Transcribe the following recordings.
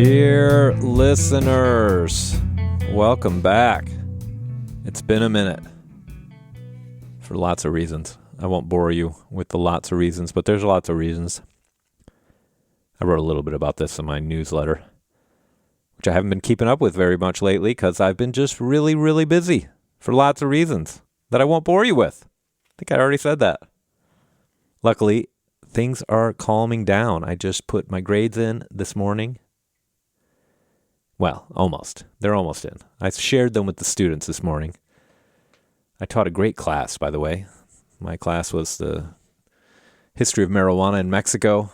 Dear listeners, welcome back. It's been a minute for lots of reasons. I won't bore you with the lots of reasons, but there's lots of reasons. I wrote a little bit about this in my newsletter, which I haven't been keeping up with very much lately because I've been just really, really busy for lots of reasons that I won't bore you with. I think I already said that. Luckily, things are calming down. I just put my grades in this morning. Well, almost. They're almost in. I shared them with the students this morning. I taught a great class, by the way. My class was the history of marijuana in Mexico,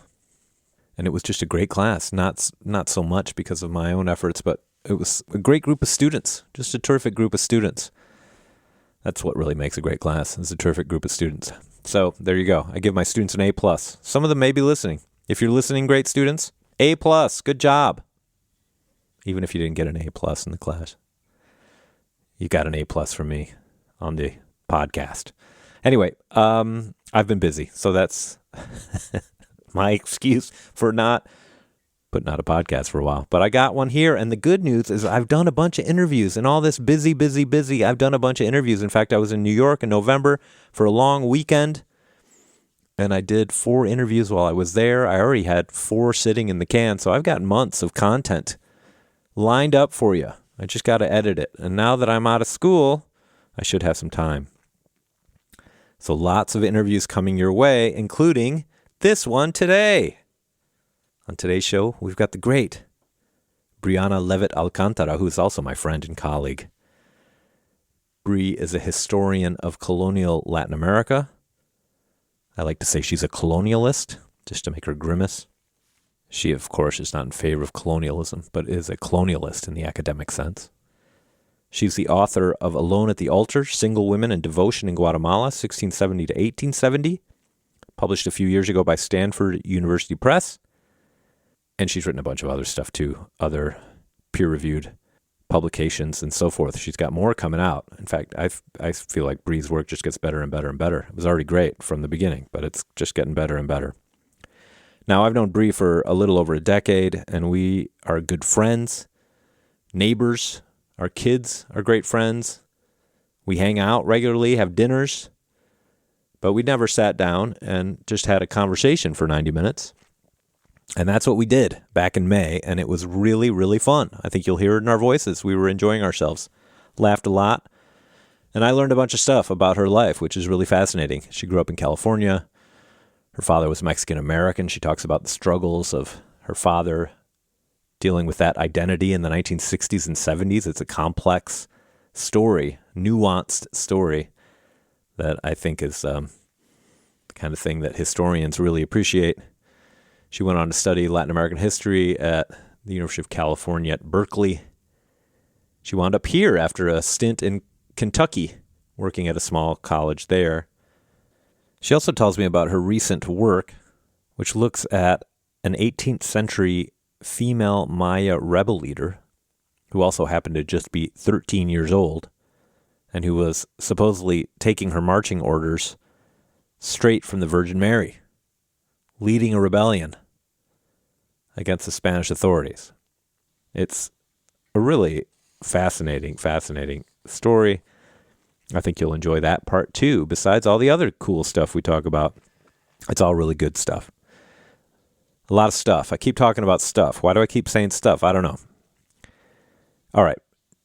and it was just a great class. Not so much because of my own efforts, but it was a great group of students, just a terrific group of students. That's what really makes a great class, is a terrific group of students. So there you go. I give my students an A+. Some of them may be listening. If you're listening, great students, A+, good job. Even if you didn't get an A+ in the class, you got an A+ from me on the podcast. Anyway, I've been busy, so that's my excuse for not putting out a podcast for a while. But I got one here, and the good news is I've done a bunch of interviews, and all this busy, I've done a bunch of interviews. In fact, I was in New York in November for a long weekend, and I did 4 interviews while I was there. I already had 4 sitting in the can, so I've got months of content lined up for you. I just got to edit it. And now that I'm out of school, I should have some time. So lots of interviews coming your way, including this one today. On today's show, we've got the great Brianna Leavitt-Alcántara, who is also my friend and colleague. Bri is a historian of colonial Latin America. I like to say she's a colonialist, just to make her grimace. She, of course, is not in favor of colonialism, but is a colonialist in the academic sense. She's the author of Alone at the Altar, Single Women and Devotion in Guatemala, 1670 to 1870, published a few years ago by Stanford University Press. And she's written a bunch of other stuff, too, other peer-reviewed publications and so forth. She's got more coming out. In fact, I feel like Bri's work just gets better and better and better. It was already great from the beginning, but it's just getting better and better. Now, I've known Bri for a little over a decade, and we are good friends, neighbors. Our kids are great friends. We hang out regularly, have dinners, but we never sat down and just had a conversation for 90 minutes. And that's what we did back in May, and it was really, really fun. I think you'll hear it in our voices. We were enjoying ourselves, laughed a lot, and I learned a bunch of stuff about her life, which is really fascinating. She grew up in California. Her father was Mexican-American. She talks about the struggles of her father dealing with that identity in the 1960s and 70s. It's a complex story, nuanced story that I think is the kind of thing that historians really appreciate. She went on to study Latin American history at the University of California at Berkeley. She wound up here after a stint in Kentucky, working at a small college there. She also tells me about her recent work, which looks at an 18th century female Maya rebel leader who also happened to just be 13 years old and who was supposedly taking her marching orders straight from the Virgin Mary, leading a rebellion against the Spanish authorities. It's a really fascinating story. I think you'll enjoy that part too, besides all the other cool stuff we talk about. It's all really good stuff. A lot of stuff. I keep talking about stuff. Why do I keep saying stuff? I don't know. All right.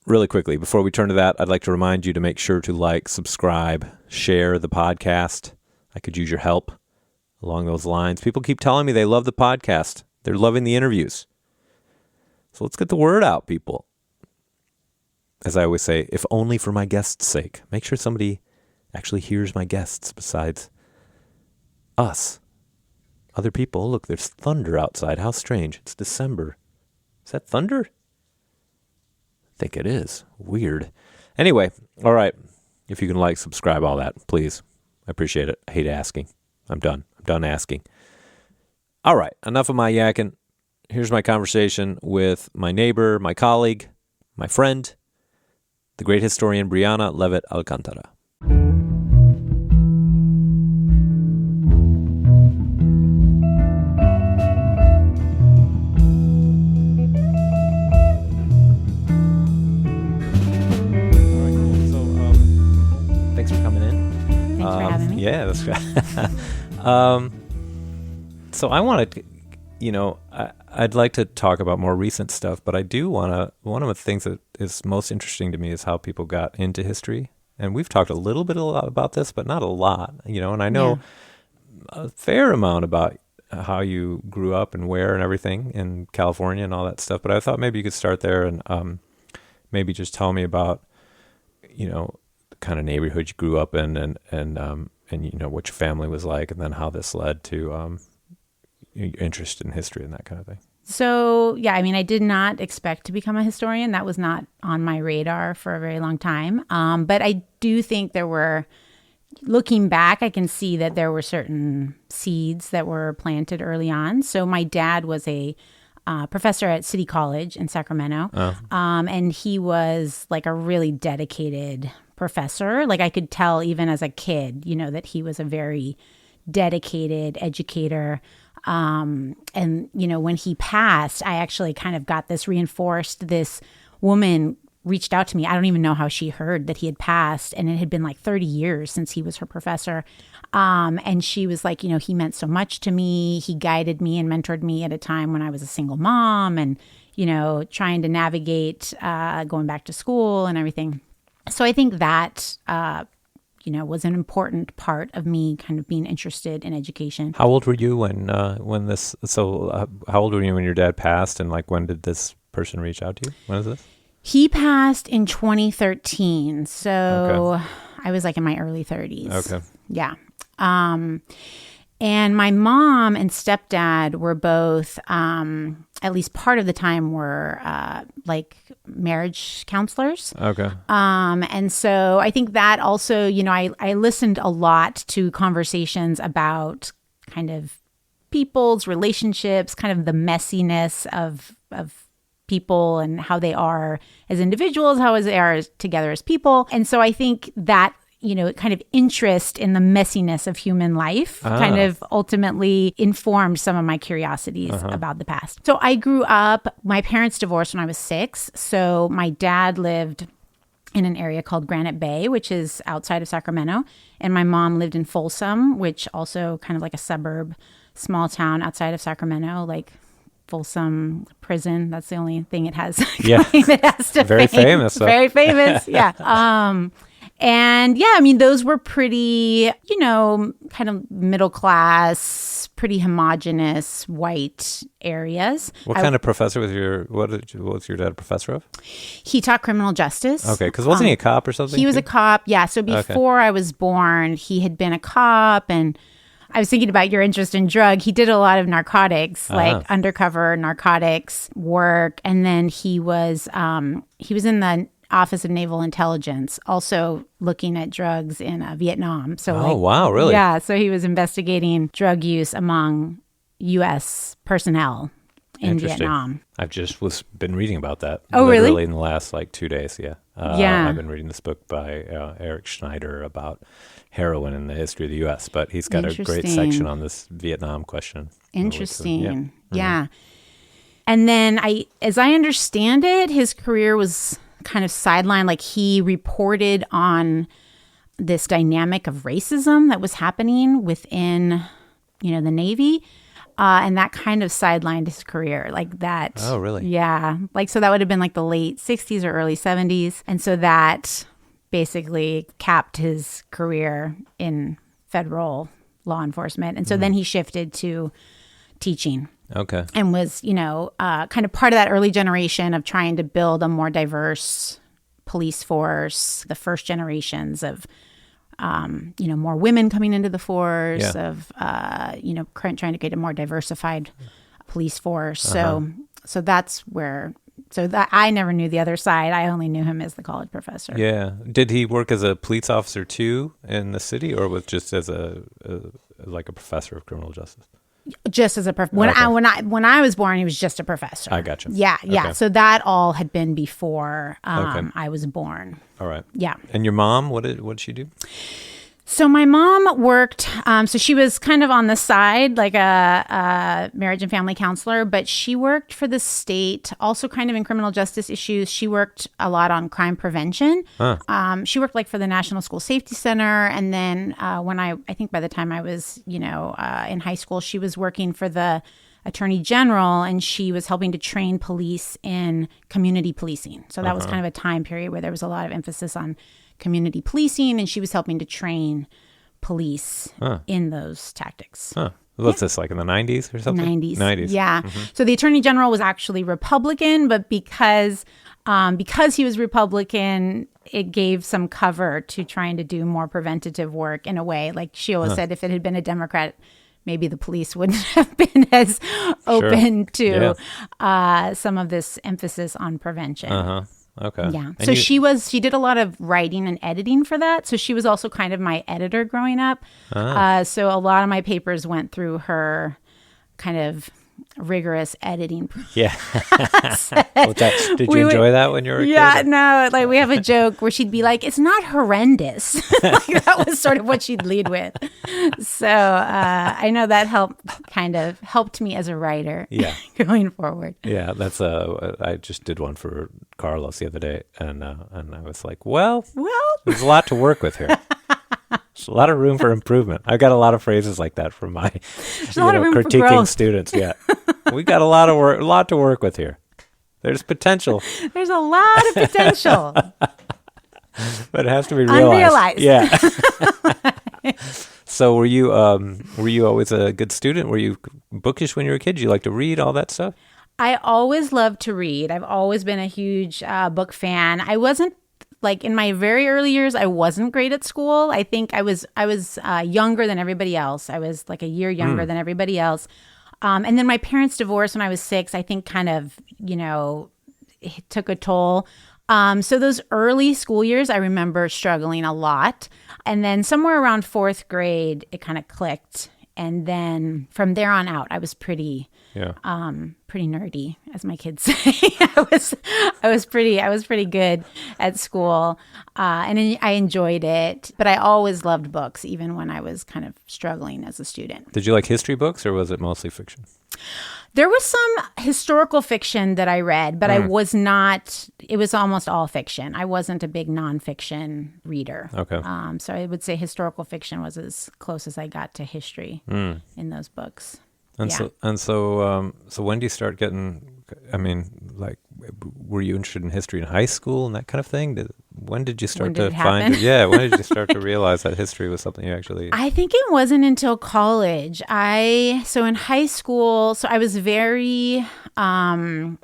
Really quickly, before we turn to that, I'd like to remind you to make sure to like, subscribe, share the podcast. I could use your help along those lines. People keep telling me they love the podcast. They're loving the interviews. So let's get the word out, people. As I always say, if only for my guests' sake. Make sure somebody actually hears my guests besides us. Other people. Look, there's thunder outside. How strange. It's December. Is that thunder? I think it is. Weird. Anyway, all right. If you can like, subscribe, all that, please. I appreciate it. I hate asking. I'm done. I'm done asking. All right. Enough of my yakking. Here's my conversation with my neighbor, my colleague, my friend, the great historian Brianna Leavitt-Alcántara. that's so I want to, I'd like to talk about more recent stuff, but I do want to, one of the things that is most interesting to me is how people got into history. And we've talked a little bit about this, but not a lot, and I know a fair amount about how you grew up and where and everything in California and all that stuff. But I thought maybe you could start there and maybe just tell me about, the kind of neighborhood you grew up in and what your family was like, and then how this led to your interest in history and that kind of thing. So, yeah, I mean, I did not expect to become a historian. That was not on my radar for a very long time. But I do think looking back, I can see that there were certain seeds that were planted early on. So my dad was a professor at City College in Sacramento. And he was like a really dedicated professor. Like I could tell even as a kid, that he was a very dedicated educator. And, when he passed, I actually kind of got this reinforced. This woman reached out to me. I don't even know how she heard that he had passed. And it had been like 30 years since he was her professor. And she was like, he meant so much to me. He guided me and mentored me at a time when I was a single mom and, trying to navigate going back to school and everything. So I think that was an important part of me kind of being interested in education. How old were you how old were you when your dad passed, and like when did this person reach out to you? When is this? He passed in 2013. So I was like in my early 30s. Okay. Yeah. And my mom and stepdad were both, at least part of the time, were like marriage counselors. Okay. And so I think that also, I listened a lot to conversations about kind of people's relationships, kind of the messiness of people and how they are as individuals, how they are together as people. And so I think that kind of interest in the messiness of human life kind of ultimately informed some of my curiosities about the past. So I grew up, my parents divorced when I was 6. So my dad lived in an area called Granite Bay, which is outside of Sacramento. And my mom lived in Folsom, which also kind of like a suburb, small town outside of Sacramento, like Folsom Prison. That's the only thing it has. Yeah. It has to Very famous. Very famous. Yeah. And yeah, I mean, those were pretty, kind of middle class, pretty homogenous white areas. What kind of professor was was your dad a professor of? He taught criminal justice. Okay, because wasn't he a cop or something? He was a cop, yeah. So before I was born, he had been a cop. And I was thinking about your interest in drug. He did a lot of narcotics, like undercover narcotics work. And then he was in the Office of Naval Intelligence, also looking at drugs in Vietnam. So, wow, really? Yeah, so he was investigating drug use among U.S. personnel in Vietnam. I've just been reading about that. Oh, literally really? In the last 2 days, yeah. I've been reading this book by Eric Schneider about heroin in the history of the U.S., but he's got a great section on this Vietnam question. Interesting. Yeah. And then as I understand it, his career was kind of sidelined. Like he reported on this dynamic of racism that was happening within, the Navy. And that kind of sidelined his career like that. Oh, really? Yeah. Like, so that would have been like the late 60s or early 70s. And so that basically capped his career in federal law enforcement. And so then he shifted to teaching. Okay. And was, kind of part of that early generation of trying to build a more diverse police force, the first generations of, more women coming into the force, of, trying to get a more diversified police force. So that's where, that I never knew the other side. I only knew him as the college professor. Yeah. Did he work as a police officer too in the city, or was just as a professor of criminal justice? Just as a when I was born, he was just a professor. I gotcha. Yeah. Okay. So that all had been before I was born. All right. Yeah. And your mom, what did she do? So my mom worked, so she was kind of on the side, like a marriage and family counselor, but she worked for the state, also kind of in criminal justice issues. She worked a lot on crime prevention. She worked like for the National School Safety Center. And then when I think by the time I was, in high school, she was working for the Attorney General, and she was helping to train police in community policing. So that was kind of a time period where there was a lot of emphasis on community policing, and she was helping to train police in those tactics. What's this, like in the 90s or something? 90s. Yeah. So the Attorney General was actually Republican, but because he was Republican, it gave some cover to trying to do more preventative work in a way. Like she always said, if it had been a Democrat, maybe the police wouldn't have been as open to some of this emphasis on prevention. Okay. Yeah. So she did a lot of writing and editing for that. So she was also kind of my editor growing up. So a lot of my papers went through her kind of rigorous editing process. Did you enjoy that when you were a kid? Yeah, no, like we have a joke where she'd be like, it's not horrendous. Like, that was sort of what she'd lead with. So I know that helped me as a writer going forward. Yeah, that's I just did one for Carlos the other day, and I was like, well, there's a lot to work with here. There's a lot of room for improvement. I've got a lot of phrases like that from my critiquing students. Yeah, we got a lot to work with here. There's potential. There's a lot of potential, but it has to be realized. Unrealized. Yeah. So were you always a good student? Were you bookish when you were a kid? Did you like to read, all that stuff? I always loved to read. I've always been a huge book fan. I wasn't. Like in my very early years, I wasn't great at school. I think I was younger than everybody else. I was like a year younger than everybody else. And then my parents divorced when I was 6. I think kind of, it took a toll. So those early school years, I remember struggling a lot. And then somewhere around 4th grade, it kind of clicked. And then from there on out, I was pretty nerdy, as my kids say. I was pretty good at school, and I enjoyed it. But I always loved books, even when I was kind of struggling as a student. Did you like history books, or was it mostly fiction? There was some historical fiction that I read, but I was not. It was almost all fiction. I wasn't a big nonfiction reader. Okay. So I would say historical fiction was as close as I got to history in those books. And so when do you start getting? I mean, like, were you interested in history in high school and that kind of thing? When did you start to find it? Yeah, when did you start to realize that history was something you actually? I think it wasn't until college. So in high school, so I was very. I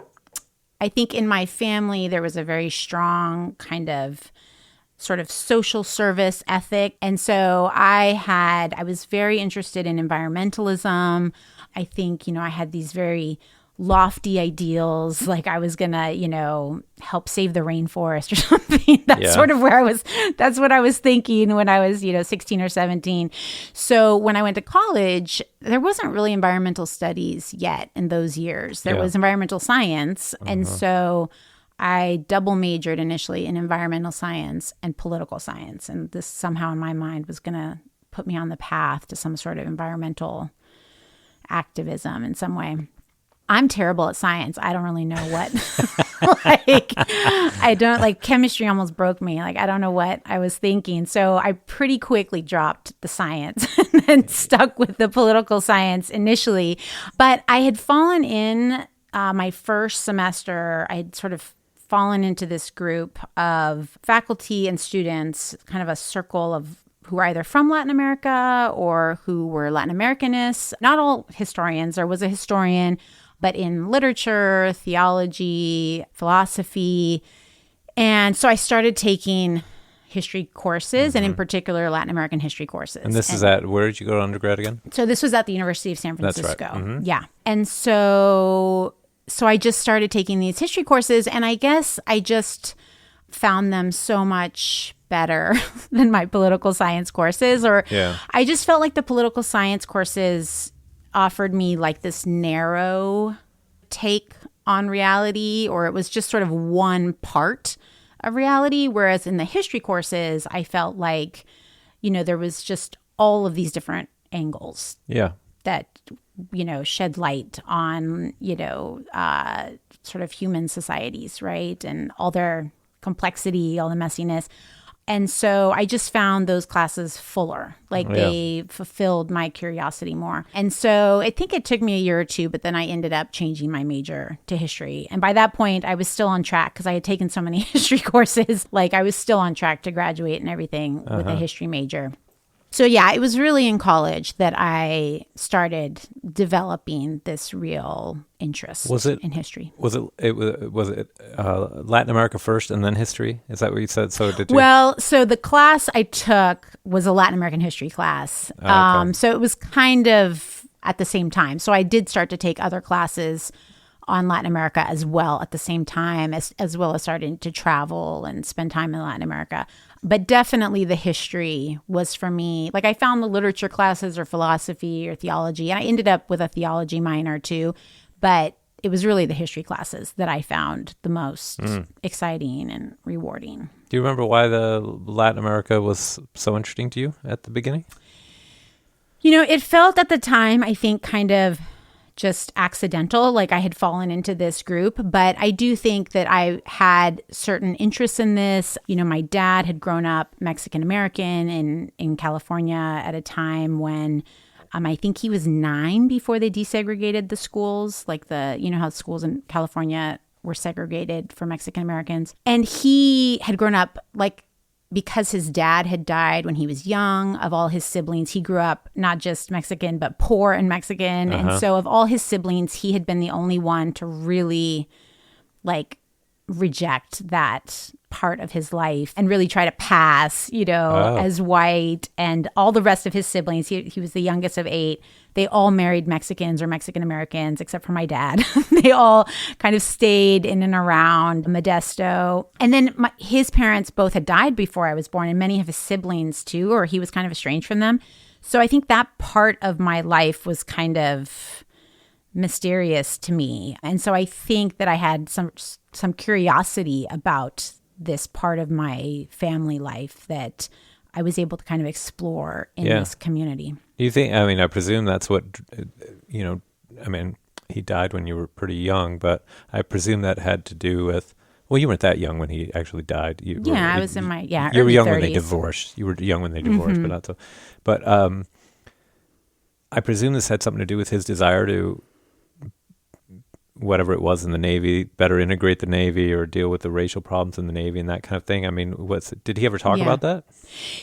think in my family there was a very strong kind of sort of social service ethic, and so I was very interested in environmentalism. I think, I had these very lofty ideals, like I was going to, help save the rainforest or something. That's sort of that's what I was thinking when I was, 16 or 17. So when I went to college, there wasn't really environmental studies yet in those years. There was environmental science. And so I double majored initially in environmental science and political science. And this somehow in my mind was going to put me on the path to some sort of environmental activism in some way. I'm terrible at science. I don't really know what, I don't chemistry almost broke me. I don't know what I was thinking. So I pretty quickly dropped the science and then stuck with the political science initially. But I had fallen in my first semester, I had sort of fallen into this group of faculty and students, kind of a circle of who were either from Latin America or who were Latin Americanists. Not all historians. There was a historian, but in literature, theology, philosophy. And so I started taking history courses, and in particular, Latin American history courses. And this is where did you go to undergrad again? So this was at the University of San Francisco. That's right. Mm-hmm. Yeah. And so I just started taking these history courses, and I guess I just found them so much better than my political science courses. I just felt like the political science courses offered me this narrow take on reality, or it was just sort of one part of reality. Whereas in the history courses, I felt like, there was just all of these different angles Yeah. that, shed light on, sort of human societies, right? And all their complexity, all the messiness. And so I just found those classes fuller, they fulfilled my curiosity more. And so I think it took me a year or two, but then I ended up changing my major to history. And by that point, I was still on track because I had taken so many history courses. I was still on track to graduate and everything with a history major. So yeah, it was really in college that I started developing this real interest in history. Was it Latin America first and then history? Is that what you said? So did you? Well, so the class I took was a Latin American history class. Okay. So it was kind of at the same time. So I did start to take other classes on Latin America as well at the same time, as well as starting to travel and spend time in Latin America. But definitely the history was for me. I found the literature classes or philosophy or theology, and I ended up with a theology minor too. But it was really the history classes that I found the most exciting and rewarding. Do you remember why the Latin America was so interesting to you at the beginning? It felt at the time, I think, kind of just accidental, I had fallen into this group. But I do think that I had certain interests in this. My dad had grown up Mexican-American in California at a time when I think he was 9 before they desegregated the schools, how schools in California were segregated for Mexican-Americans. And he had grown up because his dad had died when he was young. Of all his siblings, he grew up not just Mexican, but poor and Mexican. And so of all his siblings, he had been the only one to really reject that part of his life and really try to pass, as white. And all the rest of his siblings, he was the youngest of 8. They all married Mexicans or Mexican Americans, except for my dad. They all kind of stayed in and around Modesto. And then his parents both had died before I was born, and many of his siblings too, or he was kind of estranged from them. So I think that part of my life was kind of mysterious to me. And so I think that I had some curiosity about this part of my family life that I was able to kind of explore in this community. Do you think, I presume that's what, he died when you were pretty young, but I presume that had to do with, well, you weren't that young when he actually died. I was in my, you were young 30s. when they divorced. You were young when they divorced, but not so. But I presume this had something to do with his desire to, whatever it was in the Navy, better integrate the Navy or deal with the racial problems in the Navy and that kind of thing. Did he ever talk about that?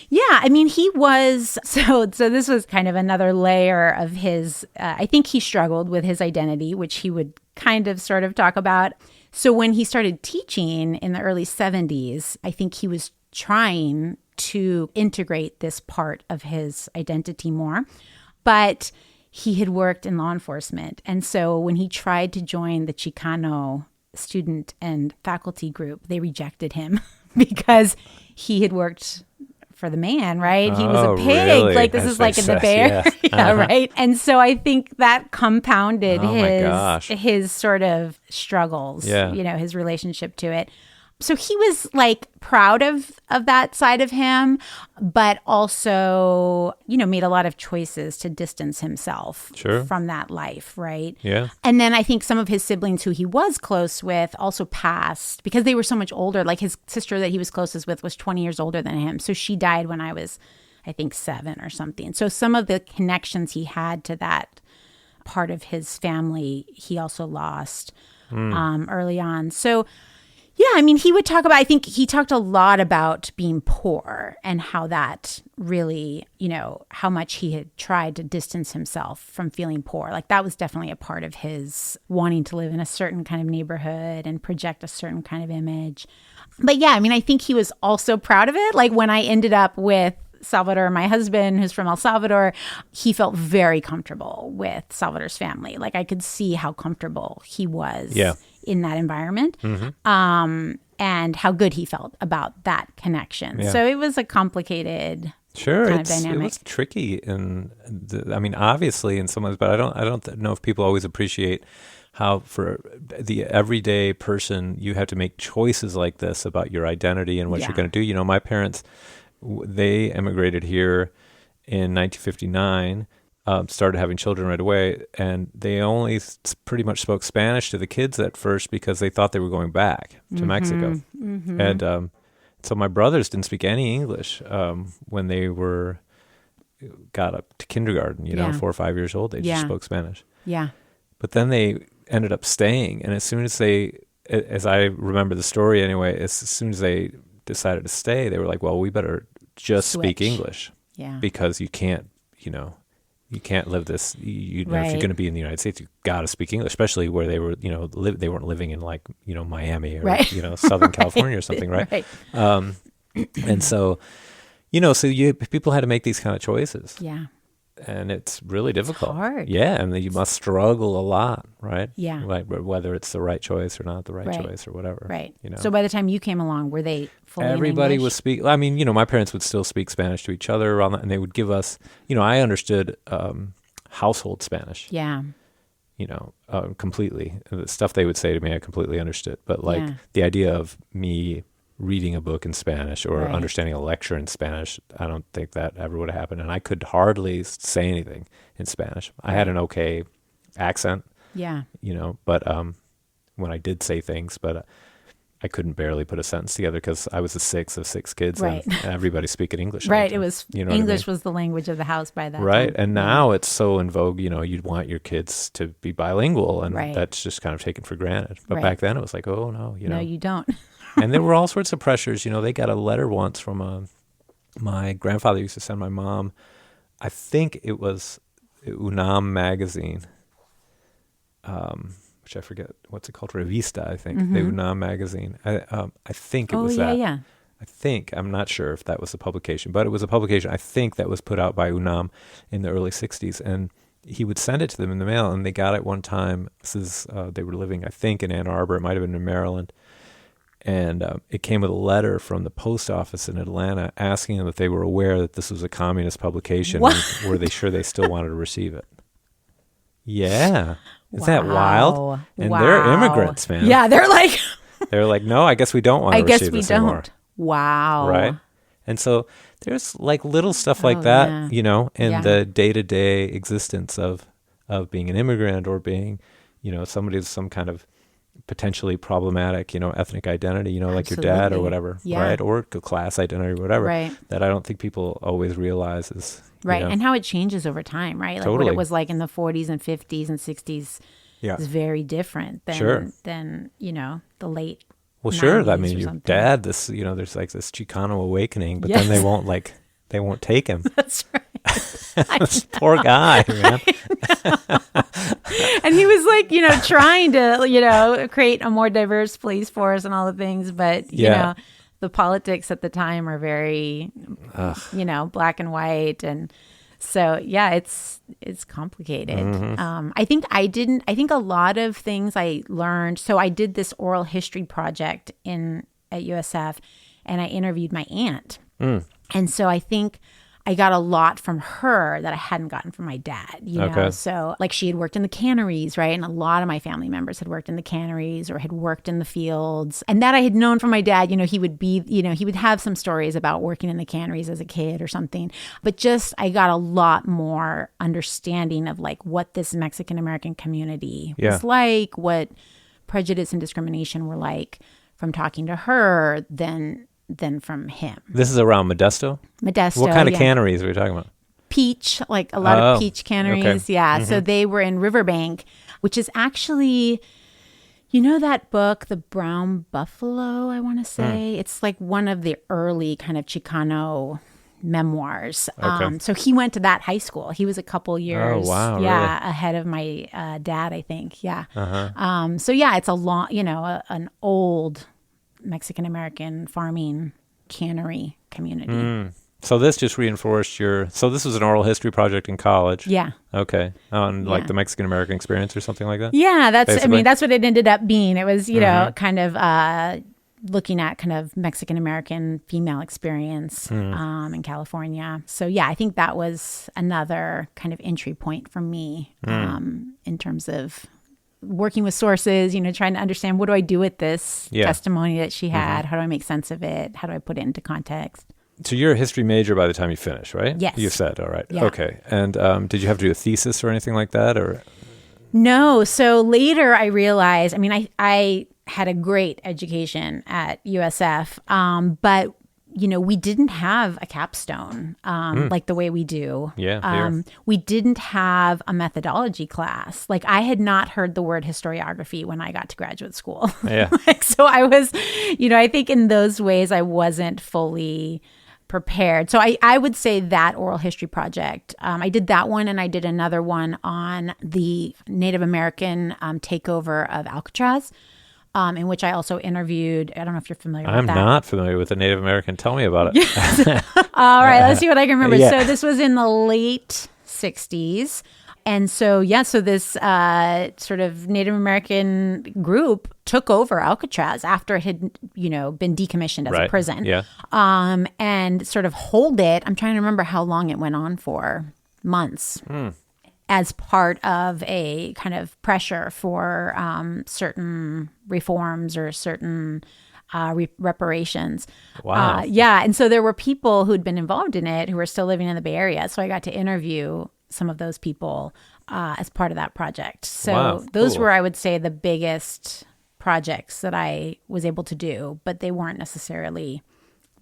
Yeah, he was, so this was kind of another layer of his, I think he struggled with his identity, which he would kind of sort of talk about. So when he started teaching in the early 70s, I think he was trying to integrate this part of his identity more. But he had worked in law enforcement. And so when he tried to join the Chicano student and faculty group, they rejected him because he had worked for the man, right? He was a pig. Really? This is in the Bay Area, right? And so I think that compounded his sort of struggles, his relationship to it. So he was proud of that side of him, but also, made a lot of choices to distance himself from that life, right? Yeah. And then I think some of his siblings who he was close with also passed because they were so much older. His sister that he was closest with was 20 years older than him. So she died when I was, I think, 7 or something. So some of the connections he had to that part of his family, he also lost early on. So yeah, he would talk about, I think he talked a lot about being poor and how that really, how much he had tried to distance himself from feeling poor. That was definitely a part of his wanting to live in a certain kind of neighborhood and project a certain kind of image. But yeah, I think he was also proud of it. When I ended up with Salvador, my husband, who's from El Salvador, he felt very comfortable with Salvador's family. I could see how comfortable he was in that environment, and how good he felt about that connection. Yeah. So it was a complicated kind of dynamic. It was tricky, and obviously in some ways, but I don't know if people always appreciate how for the everyday person you have to make choices like this about your identity and what you're going to do. My parents they immigrated here in 1959, started having children right away, and they only pretty much spoke Spanish to the kids at first because they thought they were going back to Mexico. And so my brothers didn't speak any English when they got up to kindergarten, 4 or 5 years old. They just spoke Spanish. Yeah. But then they ended up staying, and as soon as as I remember the story anyway, as soon as they decided to stay, they were like, well, we better just speak English. Yeah. Because you can't live this, if you're going to be in the United States, you got to speak English, especially where they were, they weren't living in like, Miami or, Southern California or something. Right. And so, people had to make these kind of choices. Yeah. And it's really difficult. It's hard. Yeah. And you must struggle a lot, right? Yeah. Like whether it's the right choice or not the right choice or whatever. Right. So by the time you came along, were they fully Everybody in English? was speaking. I mean, my parents would still speak Spanish to each other around that, and they would give us, I understood household Spanish. Yeah. Completely. The stuff they would say to me, I completely understood. But the idea of me reading a book in Spanish or understanding a lecture in Spanish, I don't think that ever would have happened. And I could hardly say anything in Spanish. I had an okay accent. Yeah. But when I did say things, but I couldn't barely put a sentence together because I was the sixth of 6 kids, and everybody's speaking English. Right. It was English was the language of the house by that right. time. And now it's so in vogue, you'd want your kids to be bilingual, and that's just kind of taken for granted. But back then it was like, oh no, no, you don't. And there were all sorts of pressures. They got a letter once from my grandfather used to send my mom, I think it was UNAM magazine, which I forget what's it called, Revista, I think, the UNAM magazine. I think it was that. Yeah. I think, I'm not sure if that was a publication, but it was a publication, I think, that was put out by UNAM in the early 60s. And he would send it to them in the mail, and they got it one time. They were living, I think, in Ann Arbor. It might have been in Maryland. And it came with a letter from the post office in Atlanta asking them if they were aware that this was a communist publication, and were they sure they still wanted to receive it. Yeah. Isn't that wild? And they're immigrants, man. Yeah, they're like, no, I guess we don't want to receive this anymore. I guess we don't. Wow. Right? And so there's like little stuff like that, in the day-to-day existence of being an immigrant or being, somebody with some kind of potentially problematic, ethnic identity, like your dad or whatever, right? Or class identity or whatever, that I don't think people always realize is, right. And how it changes over time, right? Like what it was like in the 40s and 50s and 60s is very different than, the late Well, sure. I mean, your dad, there's like this Chicano awakening, but then they won't take him. That's right. This poor guy, man. And he was like, trying to, create a more diverse police force and all the things. But, the politics at the time are very, black and white. And so, it's complicated. Mm-hmm. I think a lot of things I learned. So I did this oral history project at USF, and I interviewed my aunt. And so I think I got a lot from her that I hadn't gotten from my dad, know? So like she had worked in the canneries, right? And a lot of my family members had worked in the canneries or had worked in the fields. And that I had known from my dad, he would be, he would have some stories about working in the canneries as a kid or something. But just, I got a lot more understanding of like what this Mexican-American community was like, what prejudice and discrimination were like from talking to her than from him. This is around Modesto? Modesto, what kind of canneries are we talking about? Peach, like a lot of peach canneries. Okay. Yeah. Mm-hmm. So they were in Riverbank, which is actually, that book, The Brown Buffalo, I want to say. It's like one of the early kind of Chicano memoirs. Okay. So he went to that high school. He was a couple years really? Ahead of my dad, I think. Yeah. Uh-huh. So it's a long, an old Mexican-American farming cannery community. So this just reinforced so this was an oral history project in college. Yeah. Okay. On like the Mexican-American experience or something like that? Yeah, that's what it ended up being. It was, kind of looking at kind of Mexican-American female experience in California. So I think that was another kind of entry point for me in terms of working with sources, trying to understand what do I do with this testimony that she had? How do I make sense of it? How do I put it into context? So you're a history major by the time you finish, right? Yes. You said, all right. Yeah. Okay. And did you have to do a thesis or anything like that? Or No. So later I realized, I had a great education at USF, but we didn't have a capstone like the way we do. Yeah. We didn't have a methodology class. Like I had not heard the word historiography when I got to graduate school. Yeah. So I was, I think in those ways I wasn't fully prepared. So I would say that oral history project, I did that one, and I did another one on the Native American takeover of Alcatraz. In which I also interviewed, I don't know if you're familiar with that. I'm not familiar with the Native American. Tell me about it. All right, let's see what I can remember. Yeah. So this was in the late 60s. And so, so this sort of Native American group took over Alcatraz after it had, been decommissioned as a prison. Yeah. And sort of hold it. I'm trying to remember how long it went on for. Months. As part of a kind of pressure for certain reforms or certain reparations. Wow. And so there were people who'd been involved in it who were still living in the Bay Area. So I got to interview some of those people as part of that project. So those were, I would say, the biggest projects that I was able to do, but they weren't necessarily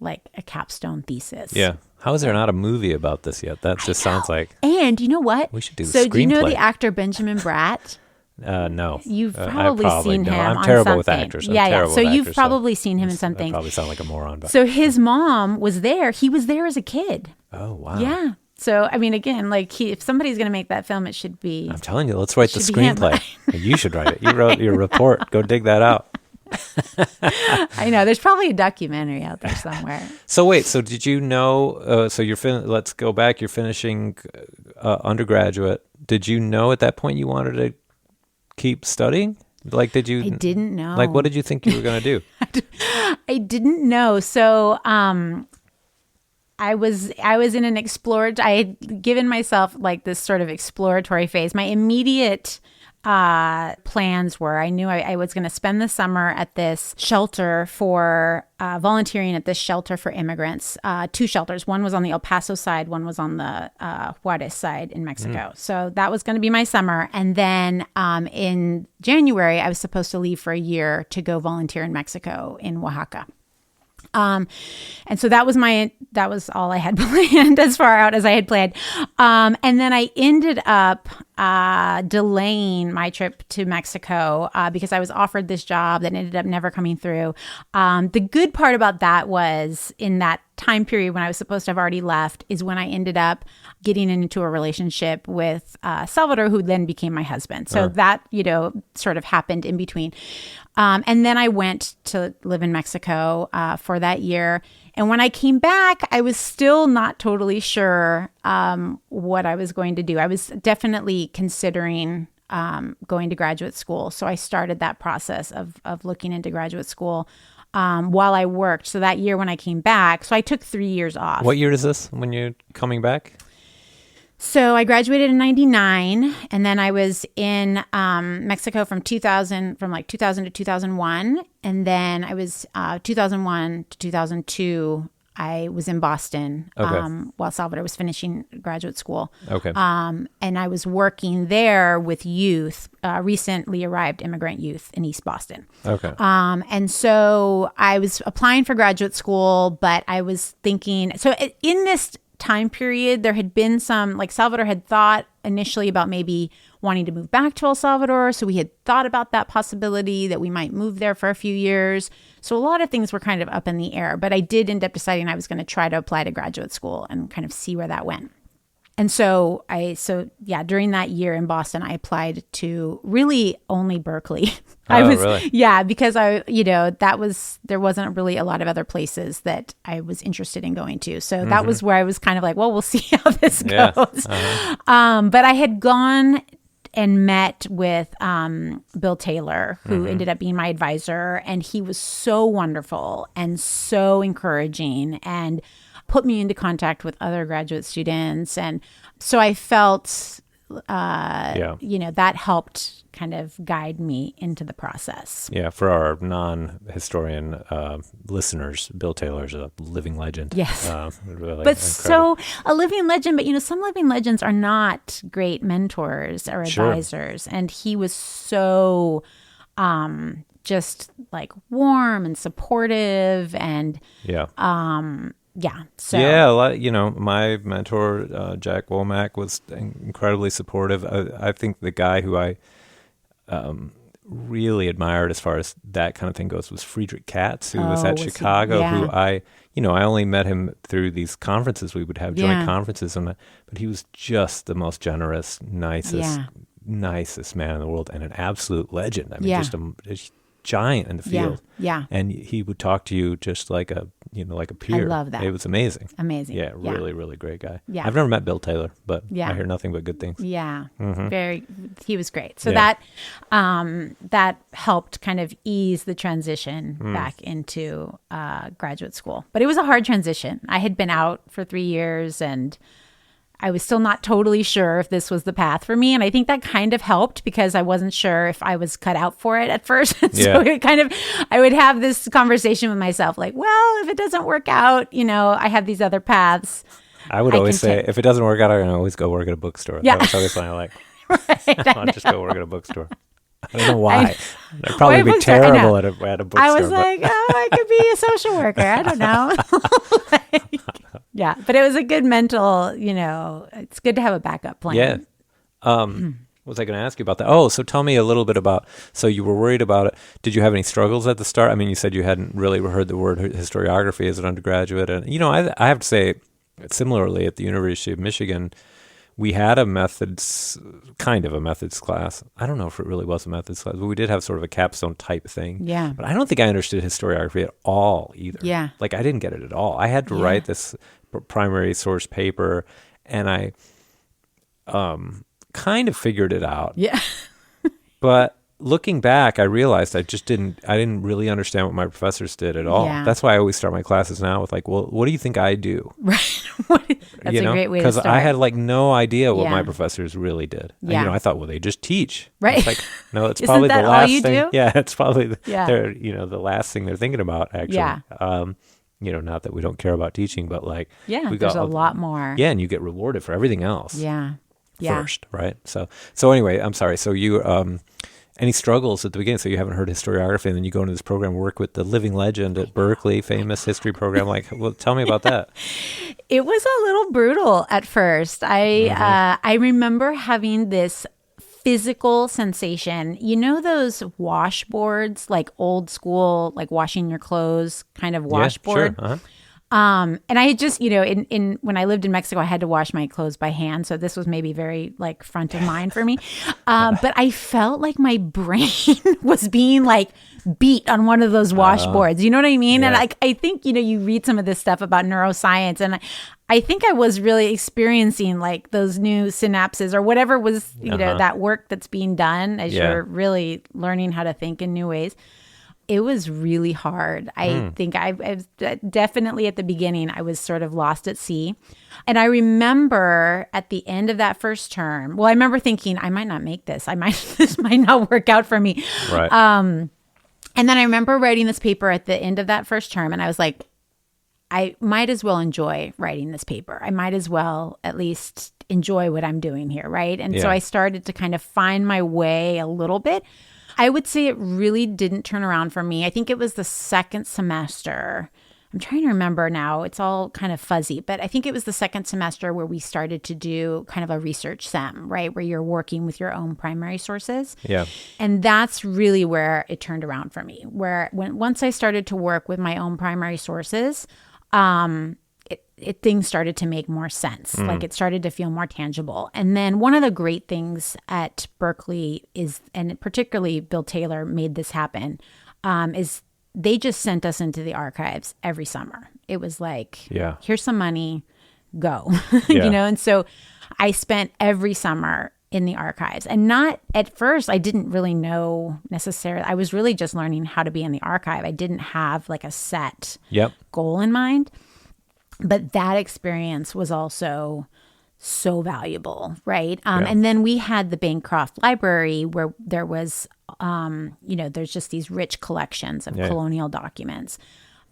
like a capstone thesis. Yeah. How is there not a movie about this yet? That just sounds like... And you know what? We should do the So do you know screenplay. the actor Benjamin Bratt? No. You've probably seen him I'm on terrible something. with actors. I'm Yeah. terrible So with you've actors, probably seen him in I something. probably sound like a moron. But... So his mom was there. He was there as a kid. Oh, wow. Yeah. So, again, like if somebody's going to make that film, it should be... I'm telling you, let's write the should be him. screenplay. You should write it. You wrote your report. Go dig that out. I know. There's probably a documentary out there somewhere. So wait, so did you know, so let's go back, you're finishing undergraduate. Did you know at that point you wanted to keep studying? Like, did you? I didn't know. Like, what did you think you were going to do? I didn't know. So, I was in an I had given myself like this sort of exploratory phase. My immediate plans were, I knew I was going to spend the summer at this shelter for volunteering at this shelter for immigrants, 2 shelters. One was on the El Paso side, one was on the Juarez side in Mexico. So that was going to be my summer. And then in January, I was supposed to leave for a year to go volunteer in Mexico, in Oaxaca. And so that was all I had planned, as far out as I had planned. And then I ended up delaying my trip to Mexico because I was offered this job that ended up never coming through. The good part about that was, in that time period when I was supposed to have already left, is when I ended up getting into a relationship with Salvador, who then became my husband. So that, sort of happened in between. And then I went to live in Mexico for that year. And when I came back, I was still not totally sure what I was going to do. I was definitely considering going to graduate school. So I started that process of looking into graduate school while I worked. So that year when I came back, so I took 3 years off. What year is this when you're coming back? So I graduated in 99, and then I was in Mexico from 2000 to 2001. And then I was 2001 to 2002, I was in Boston while Salvador was finishing graduate school. Okay. And I was working there with youth, recently arrived immigrant youth in East Boston. Okay. And so I was applying for graduate school, but I was thinking, so in this time period, there had been some, like Salvador had thought initially about maybe wanting to move back to El Salvador. So we had thought about that possibility that we might move there for a few years. So a lot of things were kind of up in the air, but I did end up deciding I was going to try to apply to graduate school and kind of see where that went. And so during that year in Boston, I applied to really only Berkeley. Really? Yeah, because there wasn't really a lot of other places that I was interested in going to. So that was where I was kind of like, well, we'll see how this goes. But I had gone and met with Bill Taylor, who ended up being my advisor. And he was so wonderful and so encouraging and put me into contact with other graduate students. And so I felt that helped kind of guide me into the process. Yeah, for our non-historian listeners, Bill Taylor's a living legend. Yes. Really but incredible. so a living legend, but some living legends are not great mentors or Sure. advisors. And he was so just like warm and supportive and so my mentor Jack Womack was incredibly supportive. I think the guy who I really admired as far as that kind of thing goes was Friedrich Katz, who was at Chicago. Who I only met him through these conferences. We would have joint conferences, but he was just the most generous, nicest man in the world, and an absolute legend. I mean, just a giant in the field. Yeah. And he would talk to you just like a peer. I love that. It was amazing. Amazing. Yeah, really, really great guy. Yeah. I've never met Bill Taylor, but I hear nothing but good things. Yeah. He was great. So that helped kind of ease the transition back into graduate school. But it was a hard transition. I had been out for 3 years and I was still not totally sure if this was the path for me. And I think that kind of helped because I wasn't sure if I was cut out for it at first. So I would have this conversation with myself like, well, if it doesn't work out, I have these other paths. I would always say, if it doesn't work out, I can always go work at a bookstore. Yeah. That's always something I like. I'll just go work at a bookstore. I don't know why. I'd probably be terrible at a bookstore. I was like, I could be a social worker. I don't know. But it was a good mental, it's good to have a backup plan. Yeah. What was I going to ask you about that? Oh, so tell me a little bit about, so you were worried about it. Did you have any struggles at the start? I mean, you said you hadn't really heard the word historiography as an undergraduate. And, I have to say, similarly at the University of Michigan, we had a methods class. I don't know if it really was a methods class, but we did have sort of a capstone type thing. Yeah. But I don't think I understood historiography at all either. Yeah. Like I didn't get it at all. I had to write this primary source paper and I kind of figured it out. Yeah. But looking back, I realized I didn't really understand what my professors did at all. Yeah. That's why I always start my classes now with like, well, what do you think I do? Right. That's a great way to start. Because I had like no idea what my professors really did. Yeah. And, I thought, well, they just teach. Right. It's like, no, it's Isn't probably that the all last you thing. do? Yeah, it's probably the last thing they're thinking about actually. Yeah. Not that we don't care about teaching, but like there's a lot more. Yeah, and you get rewarded for everything else. Yeah. First, right? So anyway, I'm sorry. So you any struggles at the beginning? So you haven't heard historiography, and then you go into this program, work with the living legend at Berkeley, famous history program. Like, well, tell me about that. It was a little brutal at first. I remember having this physical sensation. You know those washboards, like old school, like washing your clothes kind of washboard? Yeah, sure. Uh-huh. And I had just, in when I lived in Mexico, I had to wash my clothes by hand. So this was maybe very like front of mind for me. But I felt like my brain was being like beat on one of those washboards. You know what I mean? Yeah. And I think, you read some of this stuff about neuroscience and I think I was really experiencing like those new synapses or whatever was, that work that's being done as you're really learning how to think in new ways. It was really hard. I think I definitely at the beginning, I was sort of lost at sea. And I remember at the end of that first term, I remember thinking, I might not make this. This might not work out for me. Right. And then I remember writing this paper at the end of that first term. And I was like, I might as well enjoy writing this paper. I might as well at least enjoy what I'm doing here. Right. And so I started to kind of find my way a little bit. I would say it really didn't turn around for me. I think it was the second semester. I'm trying to remember now. It's all kind of fuzzy, but I think it was the second semester where we started to do kind of a research sem, right? Where you're working with your own primary sources. Yeah. And that's really where it turned around for me, where once I started to work with my own primary sources, things started to make more sense. Like it started to feel more tangible. And then one of the great things at Berkeley is, and particularly Bill Taylor made this happen, is they just sent us into the archives every summer. It was like, here's some money, go, And so I spent every summer in the archives. And not at first, I didn't really know necessarily. I was really just learning how to be in the archive. I didn't have like a set goal in mind. But that experience was also so valuable, right? Yeah. And then we had the Bancroft Library where there was, there's just these rich collections of colonial documents.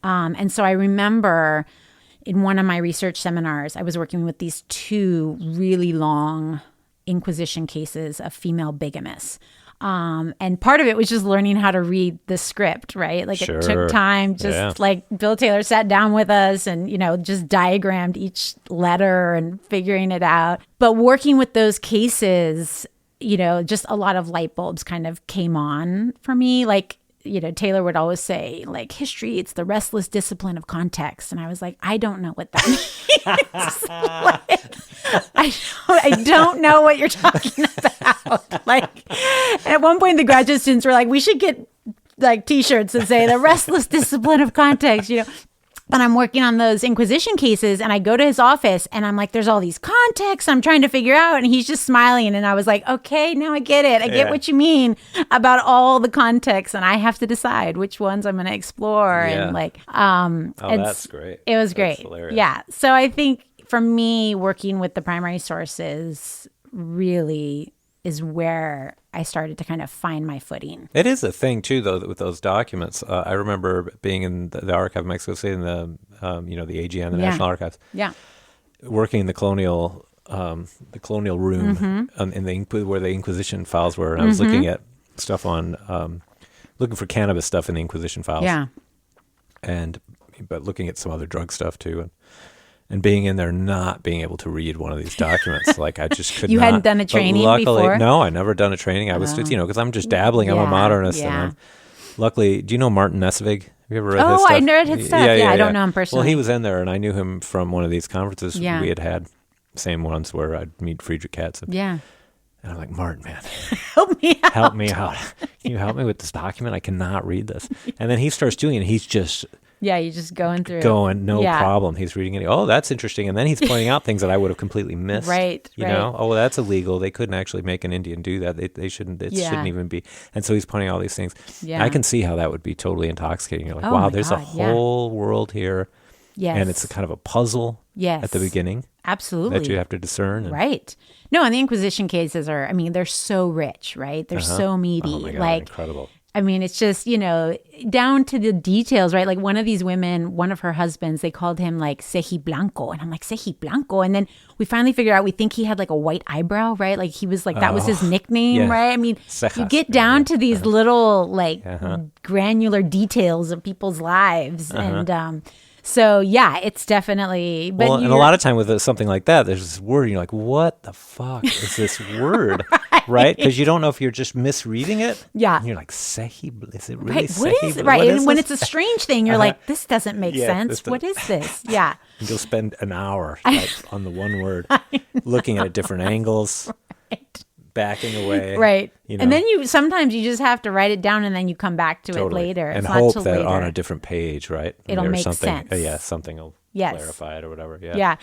And so I remember in one of my research seminars, I was working with these 2 really long Inquisition cases of female bigamists. And part of it was just learning how to read the script, right? Like Sure. it took time, like Bill Taylor sat down with us and, just diagrammed each letter and figuring it out. But working with those cases, just a lot of light bulbs kind of came on for me. Like, Taylor would always say, like, history, it's the restless discipline of context. And I was like, I don't know what that means. I don't know what you're talking about. Like, and at one point, the graduate students were like, we should get, like, T-shirts that say the restless discipline of context, And I'm working on those Inquisition cases, and I go to his office, and I'm like, there's all these contexts I'm trying to figure out, and he's just smiling, and I was like, okay, now I get it. I get what you mean about all the contexts, and I have to decide which ones I'm going to explore, and like, that's great. It was great. That's hilarious. Yeah. So I think for me, working with the primary sources really is where I started to kind of find my footing. It is a thing too, though, with those documents. I remember being in the Archive of Mexico City, in the the AGN, the National Archives. Yeah. Working in the colonial room in where the Inquisition files were, and I was looking at stuff on looking for cannabis stuff in the Inquisition files. Yeah. But looking at some other drug stuff too, and being in there, not being able to read one of these documents, like I just could not. You hadn't done a training before? No, I never done a training. I was just, because I'm just dabbling. I'm a modernist. Yeah. And luckily, do you know Martin Nessevig? Have you ever read his stuff? I read his stuff. Yeah, I don't know him personally. Well, he was in there, and I knew him from one of these conferences we had, same ones where I'd meet Friedrich Katz. Yeah. And I'm like, Martin, man, help me out. Help me out. Can you help me with this document? I cannot read this. And then he starts doing it, and he's just... Yeah, you're just going through no problem. He's reading it. Oh, that's interesting. And then he's pointing out things that I would have completely missed. Right. You know, oh, that's illegal. They couldn't actually make an Indian do that. They shouldn't, it shouldn't even be. And so he's pointing out all these things. Yeah. I can see how that would be totally intoxicating. You're like, wow, there's a whole world here. Yes. And it's a kind of a puzzle at the beginning. Absolutely. That you have to discern. Right. No, and the Inquisition cases are, they're so rich, right? They're so meaty. Oh my God, incredible. It's just, down to the details, right? Like one of these women, one of her husbands, they called him like Ceji Blanco. And I'm like, Ceji Blanco. And then we finally figured out, we think he had like a white eyebrow, right? Like he was like, that was his nickname, right? Cejas, you get down to these little like granular details of people's lives. And so, yeah, it's definitely... But and a lot of time with something like that, there's this word, and you're like, what the fuck is this word? Right? Because you don't know if you're just misreading it. Yeah. And you're like, Ceji, is it really Ceji? What is it? Right. And when it's a strange thing, you're like, this doesn't make sense. What is this? Yeah. And you'll spend an hour on the one word, looking at it different angles. Right. Backing away. Right. And then sometimes you just have to write it down and then you come back to it later. And hope that on a different page, right? It'll make sense. Something will clarify it or whatever. Yeah.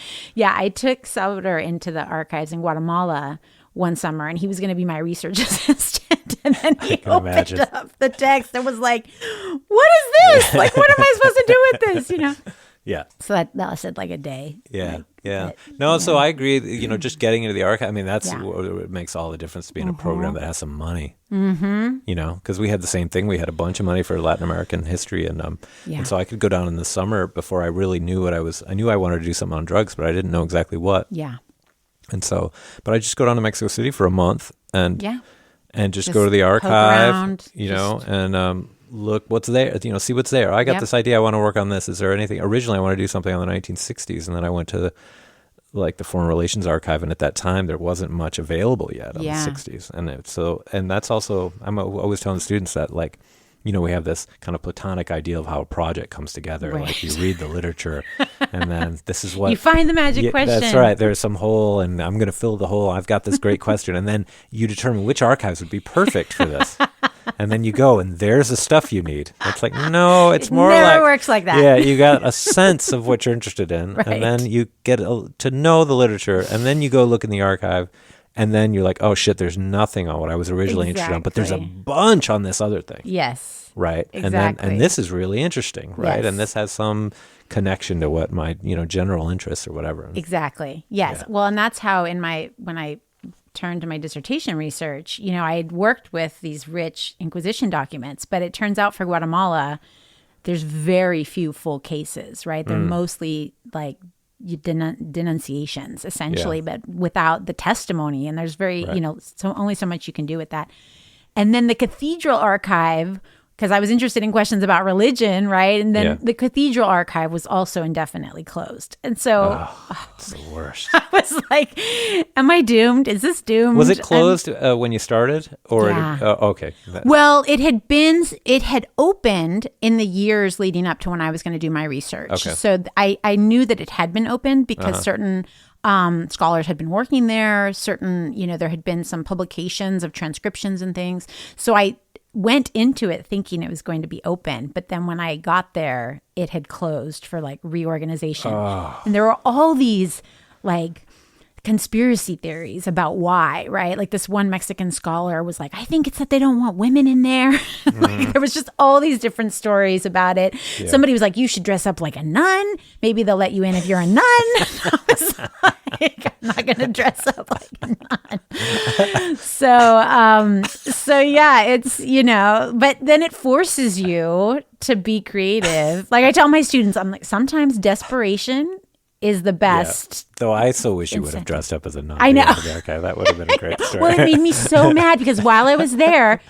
I took Salvador into the archives in Guatemala one summer and he was going to be my research assistant. And then he opened up the text and was like, what is this? Like, what am I supposed to do with this? Yeah. So that lasted like a day. Yeah. So I agree, just getting into the archive, that's what makes all the difference to be in a program that has some money. Mm-hmm. Because we had the same thing. We had a bunch of money for Latin American history. And so I could go down in the summer before I really knew what I knew I wanted to do something on drugs, but I didn't know exactly what. Yeah. And so, but I just go down to Mexico City for a month and just go to the archive, and look what's there, see what's there. I got this idea. I want to work on this. Is there anything? Originally, I wanted to do something on the 1960s, and then I went to the Foreign Relations Archive, and at that time, there wasn't much available yet on the 60s. And that's also, I'm always telling students that, we have this kind of platonic ideal of how a project comes together. Right. Like you read the literature, and then this is what... You find the magic question. That's right. There's some hole, and I'm going to fill the hole. I've got this great question. And then you determine which archives would be perfect for this. And then you go, and there's the stuff you need. It's like, no, it's more like... It never works like that. Yeah, you got a sense of what you're interested in, right. and then you get to know the literature, and then you go look in the archive, and then you're like, oh, shit, there's nothing on what I was originally interested in, but there's a bunch on this other thing. Yes. Right? Exactly. And this is really interesting, right? Yes. And this has some connection to what my, general interests or whatever. Exactly. Yes. Yeah. Well, and that's how when I turned to my dissertation research, I had worked with these rich Inquisition documents, but it turns out for Guatemala, there's very few full cases, right? They're mostly like denunciations, essentially, but without the testimony. And there's so only so much you can do with that. And then the cathedral archive, because I was interested in questions about religion, right? And then the cathedral archive was also indefinitely closed. And so it's the worst. I was like, am I doomed? Is this doomed? Was it closed when you started? Or okay. Well, it had opened in the years leading up to when I was going to do my research. Okay. So I knew that it had been opened because certain scholars had been working there. Certain, there had been some publications of transcriptions and things. So I went into it thinking it was going to be open, but then when I got there, it had closed for like reorganization. And there were all these like conspiracy theories about why, right? Like this one Mexican scholar was like, I think it's that they don't want women in there. Like there was just all these different stories about it. Yeah. Somebody was like, you should dress up like a nun. Maybe they'll let you in if you're a nun. I was like, I'm not going to dress up like a nun. So yeah, it's, but then it forces you to be creative. Like I tell my students, I'm like, sometimes desperation is the best. Yeah. Though I so wish you would have dressed up as a nun. I know. Okay, that would have been a great story. Well, it made me so mad because while I was there,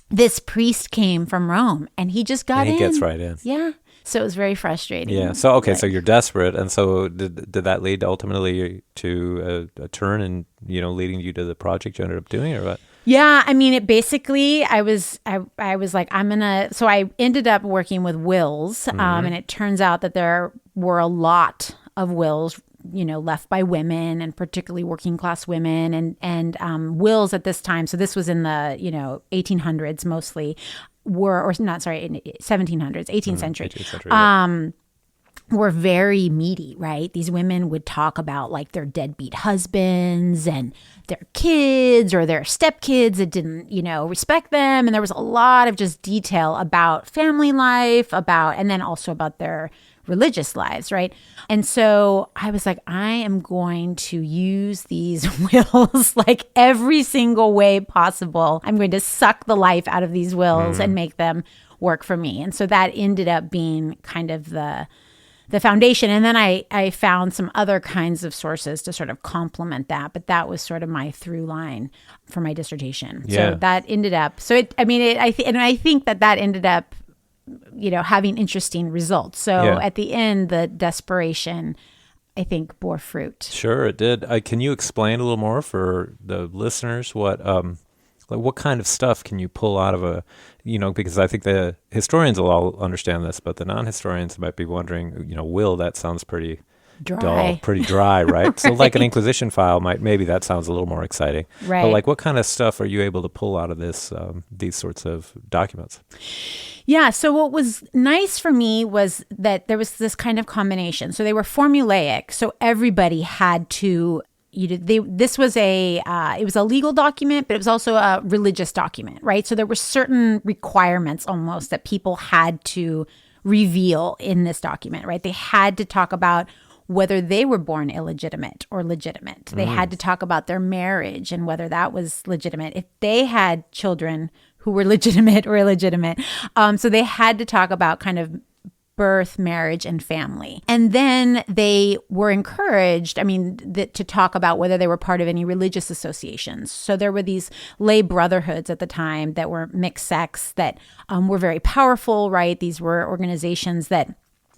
this priest came from Rome and he just got in. He gets right in. Yeah. So it was very frustrating. Yeah. So, okay, so you're desperate. And so did that lead ultimately to a turn and, leading you to the project you ended up doing or what? Yeah, I mean, it basically, I was like, so I ended up working with wills, and it turns out that there were a lot of wills, left by women and particularly working class women and wills at this time. So this was in the, 1800s mostly in 1700s, 18th century. 18th century were very meaty, right? These women would talk about like their deadbeat husbands and their kids or their stepkids that didn't, respect them. And there was a lot of just detail about family life, and then also about their religious lives, right? And so I was like, I am going to use these wills like every single way possible. I'm going to suck the life out of these wills and make them work for me. And so that ended up being kind of the foundation. And then I found some other kinds of sources to sort of complement that. But that was sort of my through line for my dissertation. Yeah. So that ended up, I think that ended up, having interesting results. So at the end, the desperation, I think, bore fruit. Sure, it did. Can you explain a little more for the listeners what kind of stuff can you pull out of because I think the historians will all understand this, but the non-historians might be wondering, that sounds pretty dry. Dull, pretty dry, right? So like an Inquisition file maybe that sounds a little more exciting. Right. But like what kind of stuff are you able to pull out of these sorts of documents? Yeah. So what was nice for me was that there was this kind of combination. So they were formulaic. So everybody had to, this was it was a legal document, but it was also a religious document, right? So there were certain requirements almost that people had to reveal in this document, right? They had to talk about whether they were born illegitimate or legitimate. They had to talk about their marriage and whether that was legitimate. If they had children who were legitimate or illegitimate. So they had to talk about kind of birth, marriage, and family. And then they were encouraged, to talk about whether they were part of any religious associations. So there were these lay brotherhoods at the time that were mixed sex that were very powerful, right? These were organizations that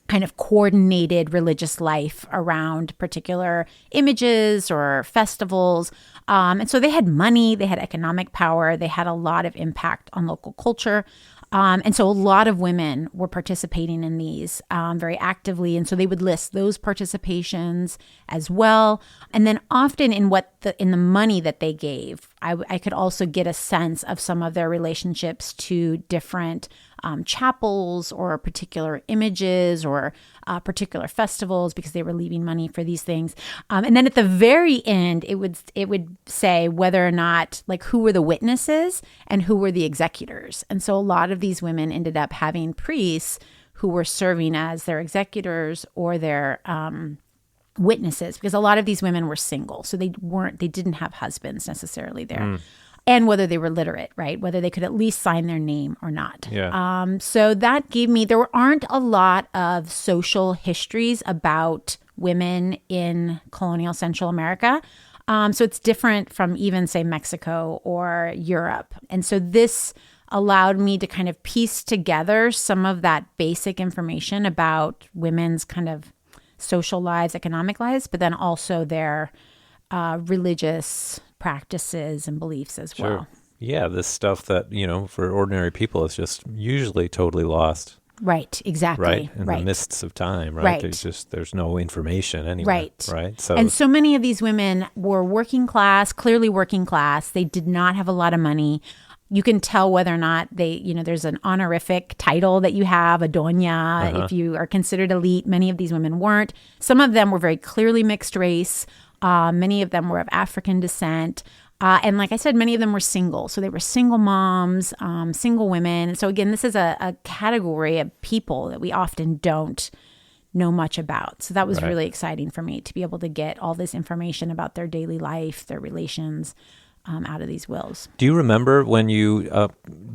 kind of coordinated religious life around particular images or festivals. And so they had money, they had economic power, they had a lot of impact on local culture. And so a lot of women were participating in these very actively. And so they would list those participations as well. And then often in the money that they gave, I could also get a sense of some of their relationships to different chapels or particular images or particular festivals because they were leaving money for these things. And then at the very end, it would say whether or not, like, who were the witnesses and who were the executors. And so a lot of these women ended up having priests who were serving as their executors or their witnesses, because a lot of these women were single, so they didn't have husbands necessarily there. And whether they were literate, right? Whether they could at least sign their name or not. Yeah. So that gave me, there aren't a lot of social histories about women in colonial Central America. So it's different from even, say, Mexico or Europe. And so this allowed me to kind of piece together some of that basic information about women's kind of social lives, economic lives, but then also their religious practices and beliefs as well. Yeah, this stuff that, for ordinary people is just usually totally lost. Right, exactly. Right, in the mists of time, right? There's no information anywhere. Right. So many of these women were working class, clearly working class. They did not have a lot of money. You can tell whether or not there's an honorific title that you have, a doña, if you are considered elite. Many of these women weren't. Some of them were very clearly mixed race. Many of them were of African descent. And like I said, many of them were single. So they were single moms, single women. So again, this is a category of people that we often don't know much about. So that was really exciting for me to be able to get all this information about their daily life, their relations, out of these wills. Do you remember when you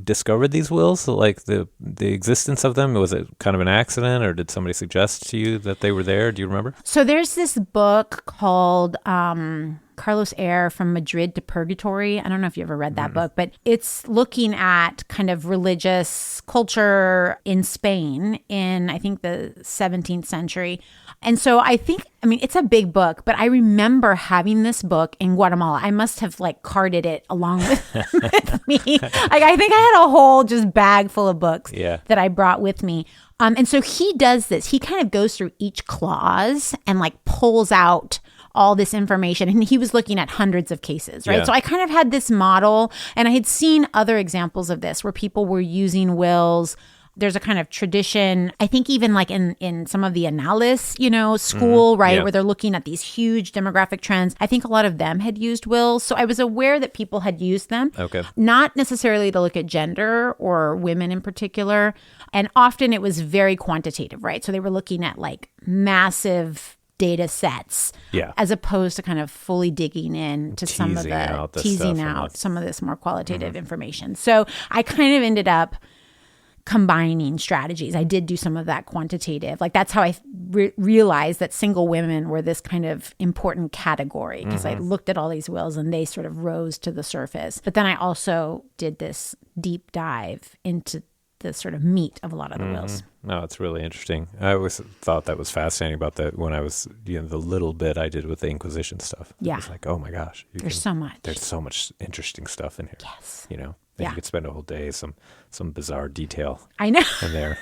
discovered these wills, like the existence of them? Was it kind of an accident, or did somebody suggest to you that they were there? Do you remember? So there's this book called Carlos Eyre, From Madrid to Purgatory. I don't know if you ever read that book, but it's looking at kind of religious culture in Spain in, I think, the 17th century. And so it's a big book, but I remember having this book in Guatemala. I must have carted it along with me. I think I had a whole just bag full of books that I brought with me. And so he does this. He kind of goes through each clause and pulls out all this information. And he was looking at hundreds of cases, right? Yeah. So I kind of had this model, and I had seen other examples of this where people were using wills. There's a kind of tradition, I think even in some of the Anales, school, right? Yeah. Where they're looking at these huge demographic trends. I think a lot of them had used wills. So I was aware that people had used them. Okay. Not necessarily to look at gender or women in particular. And often it was very quantitative, right? So they were looking at massive data sets, as opposed to kind of fully digging in to some of the teasing out some of this more qualitative information. So I kind of ended up combining strategies. I did do some of that quantitative. That's how I realized that single women were this kind of important category, because I looked at all these wills and they sort of rose to the surface. But then I also did this deep dive into the sort of meat of a lot of the wills. No, it's really interesting. I always thought that was fascinating about that when I was, the little bit I did with the Inquisition stuff. Yeah. It was oh my gosh. There's so much. There's so much interesting stuff in here. Yes. And you could spend a whole day, some bizarre detail I know. in there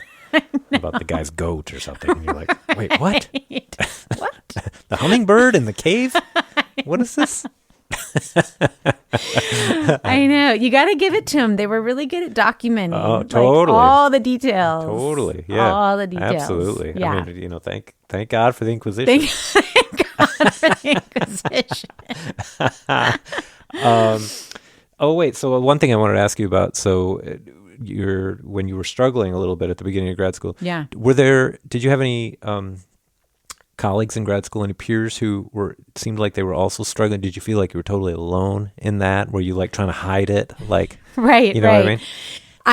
about the guy's goat or something. And you're like, wait, what? What? The hummingbird in the cave? What is this? I know. You got to give it to them. They were really good at documenting. Oh, totally. All the details. Totally. Yeah. All the details. Absolutely. Yeah. I mean, thank God for the Inquisition. Thank God for the Inquisition. Oh, wait. So one thing I wanted to ask you about. So when you were struggling a little bit at the beginning of grad school, did you have any colleagues in grad school, any peers who seemed like they were also struggling? Did you feel like you were totally alone in that? Were you trying to hide it? Right. You know what I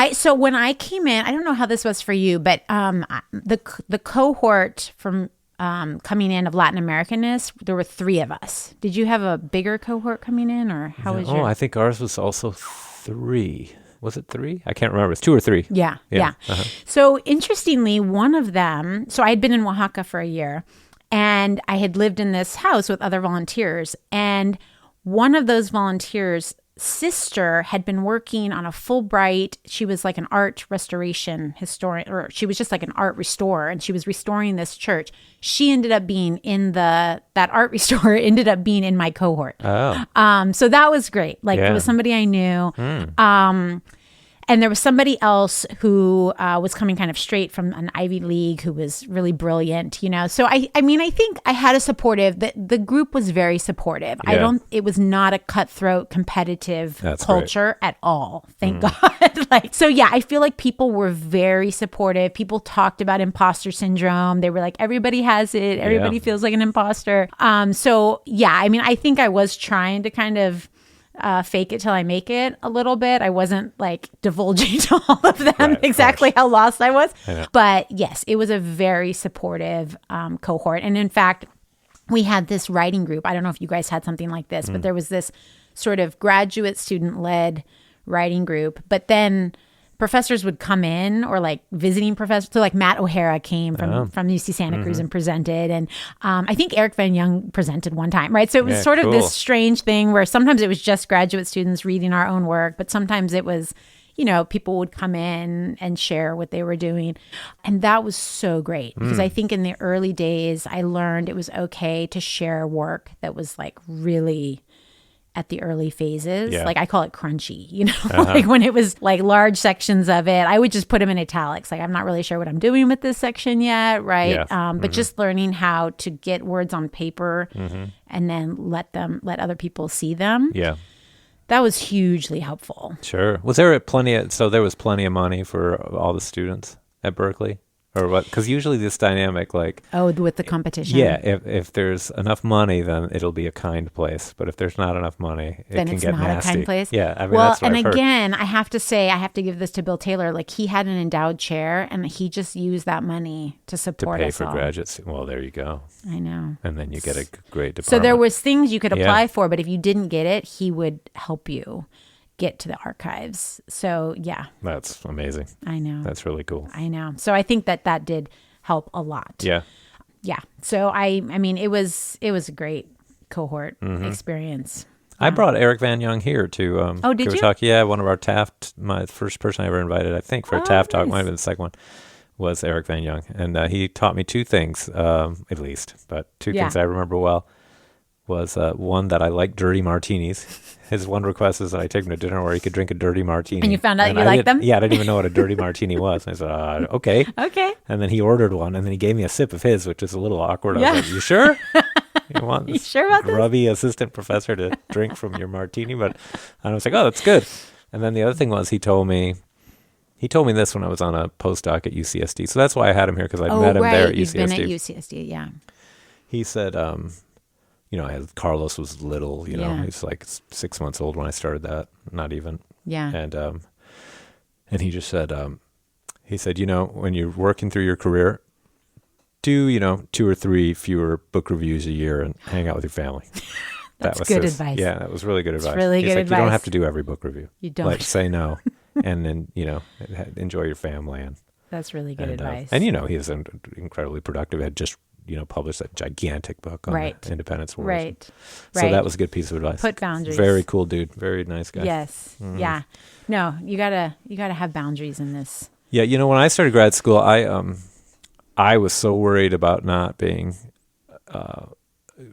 mean? So when I came in, I don't know how this was for you, but the cohort from coming in of Latin Americanness, there were 3 of us. Did you have a bigger cohort coming in, or how was your? Oh, I think ours was also 3. Was it 3? I can't remember. It's 2 or 3. Yeah. Uh-huh. So interestingly, one of them, so I had been in Oaxaca for a year, and I had lived in this house with other volunteers. And one of those volunteers' sister had been working on a Fulbright. She was an art restoration historian, or she was just an art restorer, and she was restoring this church. She ended up being in that art restorer ended up being in my cohort. Oh. So that was great. It was somebody I knew. And there was somebody else who was coming kind of straight from an Ivy League who was really brilliant, you know. So I mean, I think I had a supportive. The group was very supportive. Yeah. It was not a cutthroat, competitive That's culture at all. Thank God. Like, so yeah, I feel like people were very supportive. People talked about imposter syndrome. They were like, everybody has it. Everybody feels like an imposter. So yeah, I mean, I think I was trying to kind of fake it till I make it a little bit. I wasn't like divulging to all of them exactly how lost I was. But yes, it was a very supportive cohort. And in fact, we had this writing group. I don't know if you guys had something like this, but there was this sort of graduate student-led writing group. But then professors would come in, or like visiting professors. So like Matt O'Hara came from UC Santa Cruz and presented. And I think Eric Van Young presented one time, right? So it was sort of this strange thing where sometimes it was just graduate students reading our own work, but sometimes it was, you know, people would come in and share what they were doing. And that was so great because I think in the early days, I learned it was okay to share work that was like really at the early phases. Like I call it crunchy, you know, like when it was like large sections of it, I would just put them in italics. Like, I'm not really sure what I'm doing with this section yet. Right. But just learning how to get words on paper and then let other people see them. Yeah. That was hugely helpful. Sure. Was there there was plenty of money for all the students at Berkeley? Or what? Because usually this dynamic, like... Oh, with the competition. Yeah, if there's enough money, then it'll be a kind place. But if there's not enough money, it can get nasty. Then it's not a kind place? Yeah, I mean, that's what I've heard. Again, I have to say, I have to give this to Bill Taylor. Like, he had an endowed chair, and he just used that money to support us all. To pay for graduates. Well, there you go. I know. And then you get a great department. So there was things you could apply for, but if you didn't get it, he would help you get to the archives. So yeah. That's amazing. I know. That's really cool. I know. So I think that did help a lot. Yeah. Yeah. So I mean, it was a great cohort experience. I brought Eric Van Young here to did you? talk. Yeah, one of our Taft, my first person I ever invited, I think, for a Taft talk, might have been the second one, was Eric Van Young. And he taught me two things, at least, but two things I remember well. Was one that I like dirty martinis. His one request is that I take him to dinner where he could drink a dirty martini. And you found out you liked them? Yeah, I didn't even know what a dirty martini was. And I said, okay. Okay. And then he ordered one, and then he gave me a sip of his, which is a little awkward. I was like, you sure? You want this sure about grubby assistant professor to drink from your martini? But I was like, oh, that's good. And then the other thing was he told me this when I was on a postdoc at UCSD. So that's why I had him here, because I met him there at UCSD. You've been at UCSD, yeah. He said... Carlos was little, he's like 6 months old when I started that, not even. Yeah. And he just said, when you're working through your career, do, 2 or 3 fewer book reviews a year and hang out with your family. That's good advice. Yeah, that was really good advice. Really good advice. You don't have to do every book review. You don't. Like, say no, and then, enjoy your family. And that's really good advice. And, he's incredibly productive. Had just published that gigantic book on the independence wars. Right. So that was a good piece of advice. Put boundaries. Very cool dude. Very nice guy. Yes. Yeah. No, you gotta have boundaries in this. Yeah. When I started grad school, I was so worried about not being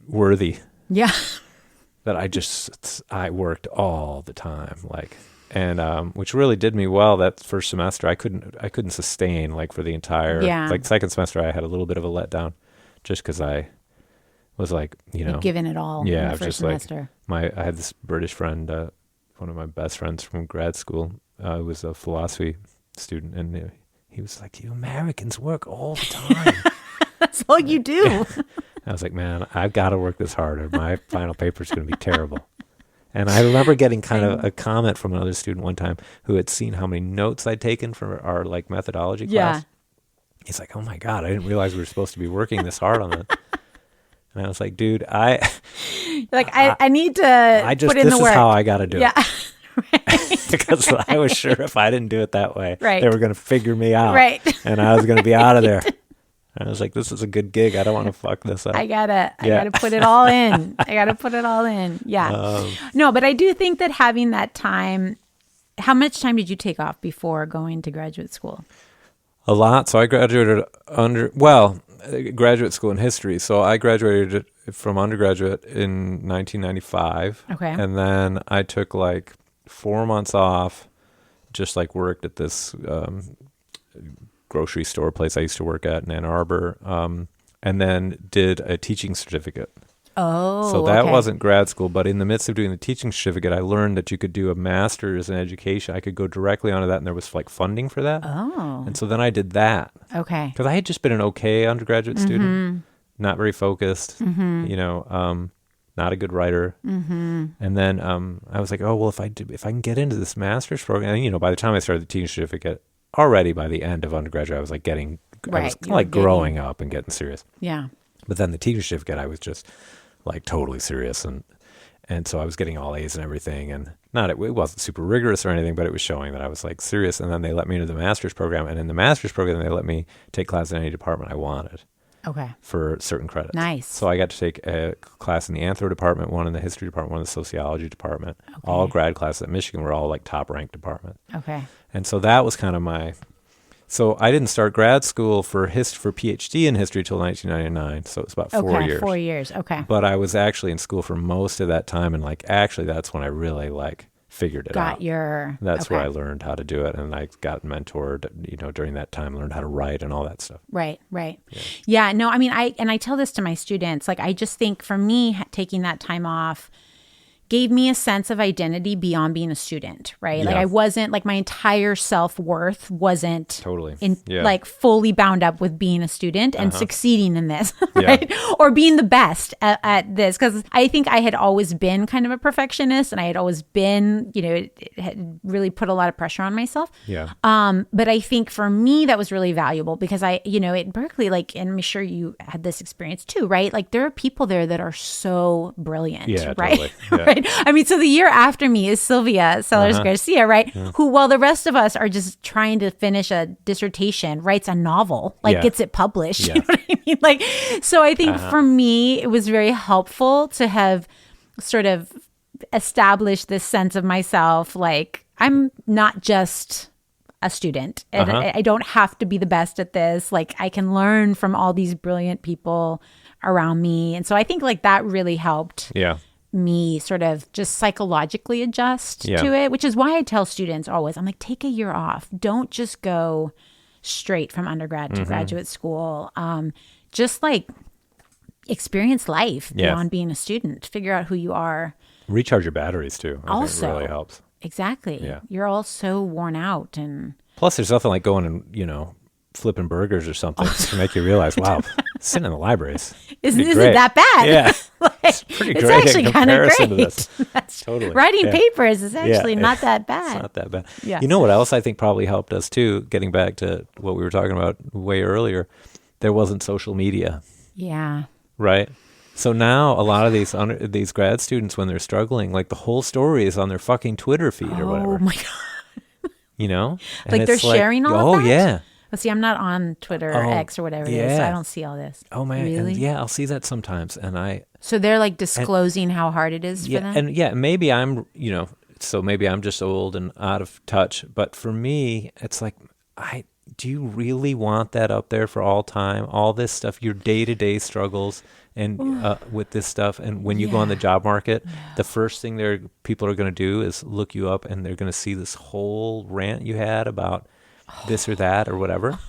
worthy. Yeah. That I worked all the time, and which really did me well that first semester. I couldn't sustain for the entire second semester. I had a little bit of a letdown. Just because I was You'd given it all. Yeah, in the I was first just semester. I had this British friend, one of my best friends from grad school, who was a philosophy student, and he was like, "You Americans work all the time." That's all you do. I was like, "Man, I've got to work this hard, or my final paper is going to be terrible." And I remember getting kind of a comment from another student one time who had seen how many notes I'd taken for our methodology class. He's like, "Oh my God, I didn't realize we were supposed to be working this hard on it." And I was like, "Dude, I need to put in the work. This is how I got to do it." Right. Because I was sure if I didn't do it that way, right. they were going to figure me out. Right. And I was going to be out of there. And I was like, this is a good gig. I don't want to fuck this up. I gotta put it all in. Yeah. No, but I do think that having that time, how much time did you take off before going to graduate school? A lot. So I graduated graduate school in history. So I graduated from undergraduate in 1995. Okay. And then I took 4 months off just like worked at this grocery store place I used to work at in Ann Arbor, and then did a teaching certificate. Oh, so that okay. wasn't grad school, but in the midst of doing the teaching certificate, I learned that you could do a master's in education. I could go directly onto that, and there was like funding for that. Oh. And so then I did that. Okay. Because I had just been an okay undergraduate student, not very focused, not a good writer. And then I was like, oh, well, if I can get into this master's program, and, by the time I started the teaching certificate, already by the end of undergraduate, I was like I was like growing up and getting serious. Yeah. But then the teaching certificate, I was just like totally serious. And so I was getting all A's and everything, and it wasn't super rigorous or anything, but it was showing that I was like serious. And then they let me into the master's program, and in the master's program, they let me take class in any department I wanted. Okay. For certain credits. Nice. So I got to take a class in the anthro department, one in the history department, one in the sociology department. Okay. All grad classes at Michigan were all like top ranked department. Okay. And so that was kind of so I didn't start grad school for PhD in history till 1999. So it was about 4 years. 4 years. Okay. But I was actually in school for most of that time, and actually that's when I really figured it out. That's where I learned how to do it, and I got mentored, during that time, learned how to write and all that stuff. Right. Yeah, no, I mean, I tell this to my students, I just think for me, taking that time off gave me a sense of identity beyond being a student, right? Yeah. I wasn't my entire self-worth wasn't totally fully bound up with being a student and succeeding in this, right? Or being the best at this. Because I think I had always been kind of a perfectionist, and I had always been, it had really put a lot of pressure on myself. Yeah. But I think for me, that was really valuable because at Berkeley, and I'm sure you had this experience too, right? There are people there that are so brilliant, right? Totally. Yeah. Right? I mean, so the year after me is Sylvia Sellers Garcia, right? Yeah. Who, while the rest of us are just trying to finish a dissertation, writes a novel, gets it published. Yeah. You know what I mean? So I think for me, it was very helpful to have sort of established this sense of myself, I'm not just a student, and I don't have to be the best at this. I can learn from all these brilliant people around me. And so I think that really helped. Yeah. Me sort of just psychologically adjust to it, which is why I tell students always, I'm take a year off. Don't just go straight from undergrad to graduate school. Just experience life beyond being a student. Figure out who you are. Recharge your batteries too. I think it really helps. Exactly. Yeah. You're all so worn out. And plus there's nothing like going and, flipping burgers or something to make you realize, wow, sitting in the libraries isn't that bad? Yeah. It's pretty great. It's actually kind of great. To this. That's totally. Writing papers is actually not that bad. It's not that bad. Yeah. You know what else I think probably helped us too, getting back to what we were talking about way earlier, there wasn't social media. Yeah. Right? So now a lot of these grad students, when they're struggling, the whole story is on their fucking Twitter feed or whatever. Oh my God. And they're sharing all of that? Oh, yeah. Well, see, I'm not on Twitter or X or whatever it is, so I don't see all this. Oh, man. Really? And I'll see that sometimes. And so they're disclosing how hard it is for them? And maybe I'm, so maybe I'm just old and out of touch. But for me, it's do you really want that up there for all time? All this stuff, your day-to-day struggles and with this stuff. And when you go on the job market, the first thing people are going to do is look you up, and they're going to see this whole rant you had about this or that or whatever,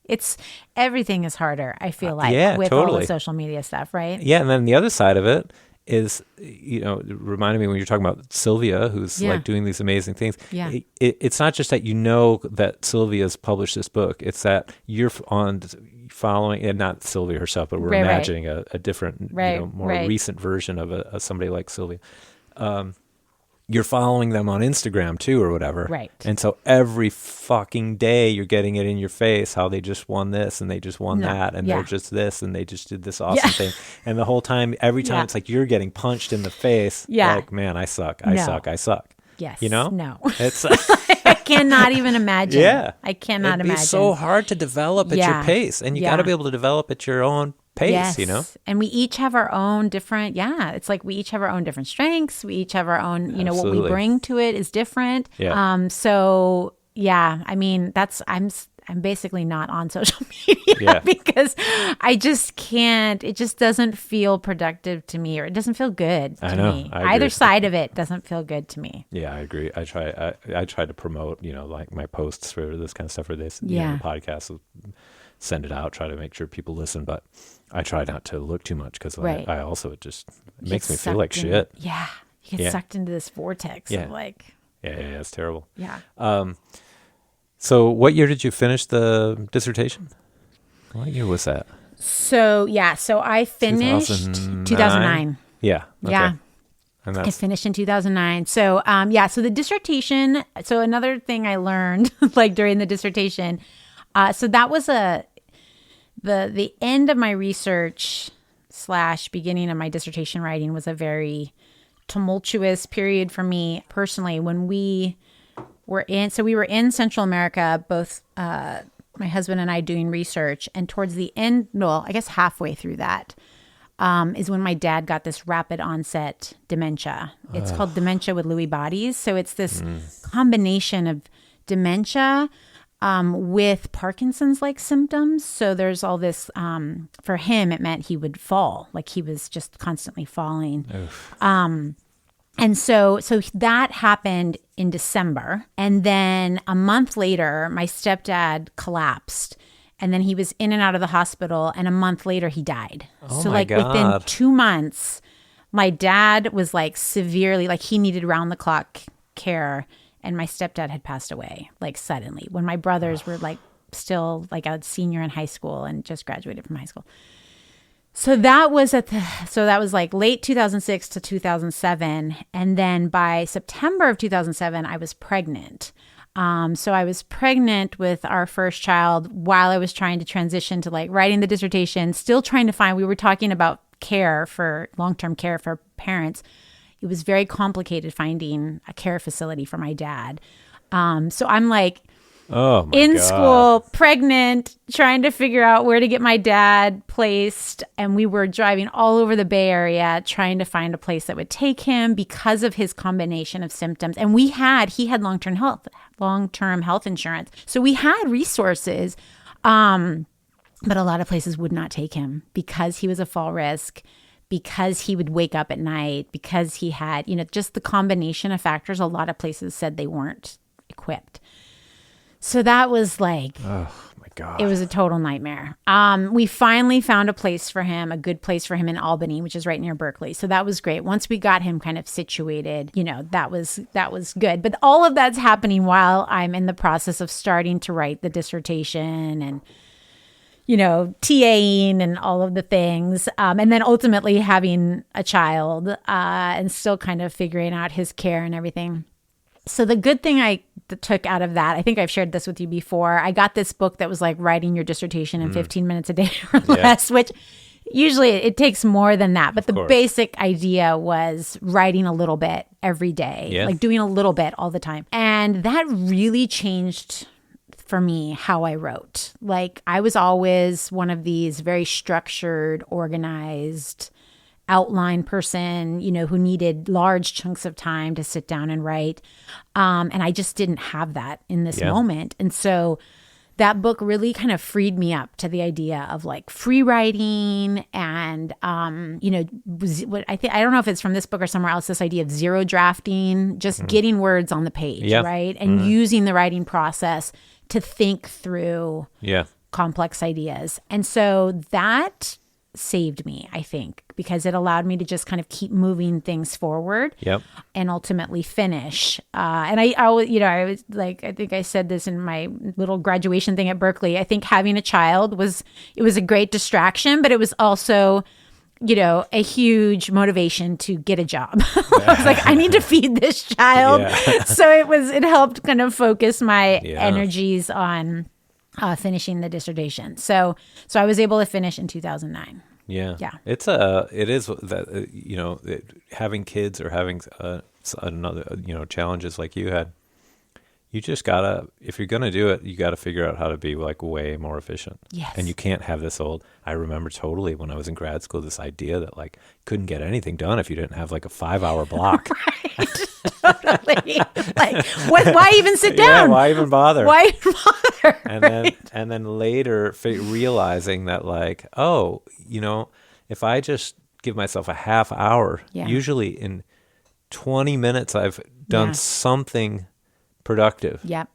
It's everything is harder, I feel with totally. all the social media stuff, right? Yeah, and then the other side of it is, it reminded me when you're talking about Sylvia, who's doing these amazing things. Yeah. It's not just that that Sylvia's published this book. It's that you're following, and not Sylvia herself, but we're imagining a different, more recent version of somebody like Sylvia. You're following them on Instagram too, or whatever. Right. And so every fucking day you're getting it in your face how they just won this and they just won that and they're just this and they just did this awesome thing. And the whole time, every time it's you're getting punched in the face. Yeah. Man, I suck. I suck. Yes. No. It's I cannot even imagine. Yeah. I cannot imagine. It's so hard to develop at your pace, and you got to be able to develop at your own pace, And we each have our own different, it's we each have our own different strengths. We each have our own, what we bring to it is different. Yeah. So, I mean, I'm I'm basically not on social media because I just can't. It just doesn't feel productive to me, or it doesn't feel good to me. Either side of it doesn't feel good to me. Yeah, I agree. I try to promote, like my posts for this kind of stuff, for this, the podcast, send it out, try to make sure people listen, but I try not to look too much because I also, it just makes me feel like shit. Yeah. You get sucked into this vortex of like. Yeah, it's terrible. Yeah. So what year did you finish the dissertation? What year was that? So I finished 2009. Yeah. Okay. Yeah. And I finished in 2009. So, so the dissertation, so another thing I learned like during the dissertation, so that was the end of my research / beginning of my dissertation writing was a very tumultuous period for me personally when we were in Central America, both my husband and I doing research, and towards the end, I guess halfway through that is when my dad got this rapid onset dementia. It's called dementia with Lewy bodies. So it's this combination of dementia with Parkinson's-like symptoms. So there's all this, for him, it meant he would fall, like he was just constantly falling. And so that happened in December. And then a month later, my stepdad collapsed. And then he was in and out of the hospital. And a month later, he died. Oh, so my God. Within 2 months, my dad was like severely, like he needed round the clock care. And my stepdad had passed away like suddenly when my brothers were like still like a senior in high school and just graduated from high school. So that was like late 2006 to 2007. And then by September of 2007, I was pregnant. So I was pregnant with our first child while I was trying to transition to like writing the dissertation, still trying to find, we were talking about long-term care for parents. It was very complicated finding a care facility for my dad. So I'm like, in school, pregnant, trying to figure out where to get my dad placed. And we were driving all over the Bay Area trying to find a place that would take him because of his combination of symptoms. And he had long-term health insurance. So we had resources, but a lot of places would not take him because he was a fall risk, because he would wake up at night, because he had, just the combination of factors. A lot of places said they weren't equipped. So that was like, oh my God, it was a total nightmare. We finally found a place for him, a good place for him in Albany, which is right near Berkeley. So that was great. Once we got him kind of situated, that was good. But all of that's happening while I'm in the process of starting to write the dissertation and, TAing and all of the things. And then ultimately having a child and still kind of figuring out his care and everything. So the good thing I took out of that, I think I've shared this with you before. I got this book that was like writing your dissertation in 15 minutes a day or less, which usually it takes more than that. But the basic idea was writing a little bit every day, like doing a little bit all the time. And that really changed for me how I wrote. Like I was always one of these very structured, organized outline person, who needed large chunks of time to sit down and write. And I just didn't have that in this moment. And so that book really kind of freed me up to the idea of like free writing and, I don't know if it's from this book or somewhere else, this idea of zero drafting, just getting words on the page, right? And using the writing process to think through complex ideas. And so that saved me, I think, because it allowed me to just kind of keep moving things forward and ultimately finish. And I was like, I think I said this in my little graduation thing at Berkeley. I think having a child was a great distraction, but it was also, a huge motivation to get a job. I was like, I need to feed this child. So it helped kind of focus my energies on finishing the dissertation. So I was able to finish in 2009. Yeah. It is that, having kids or having another, challenges like you had, You just gotta, if you're gonna do it, you gotta figure out how to be like way more efficient. Yes. And you can't have this I remember totally when I was in grad school, this idea that like couldn't get anything done if you didn't have like a 5-hour block. Right. Totally. Like, why even sit down? Yeah, why even bother? Why even bother? And then later realizing that like, oh, if I just give myself a half hour, usually in 20 minutes, I've done something productive. Yep.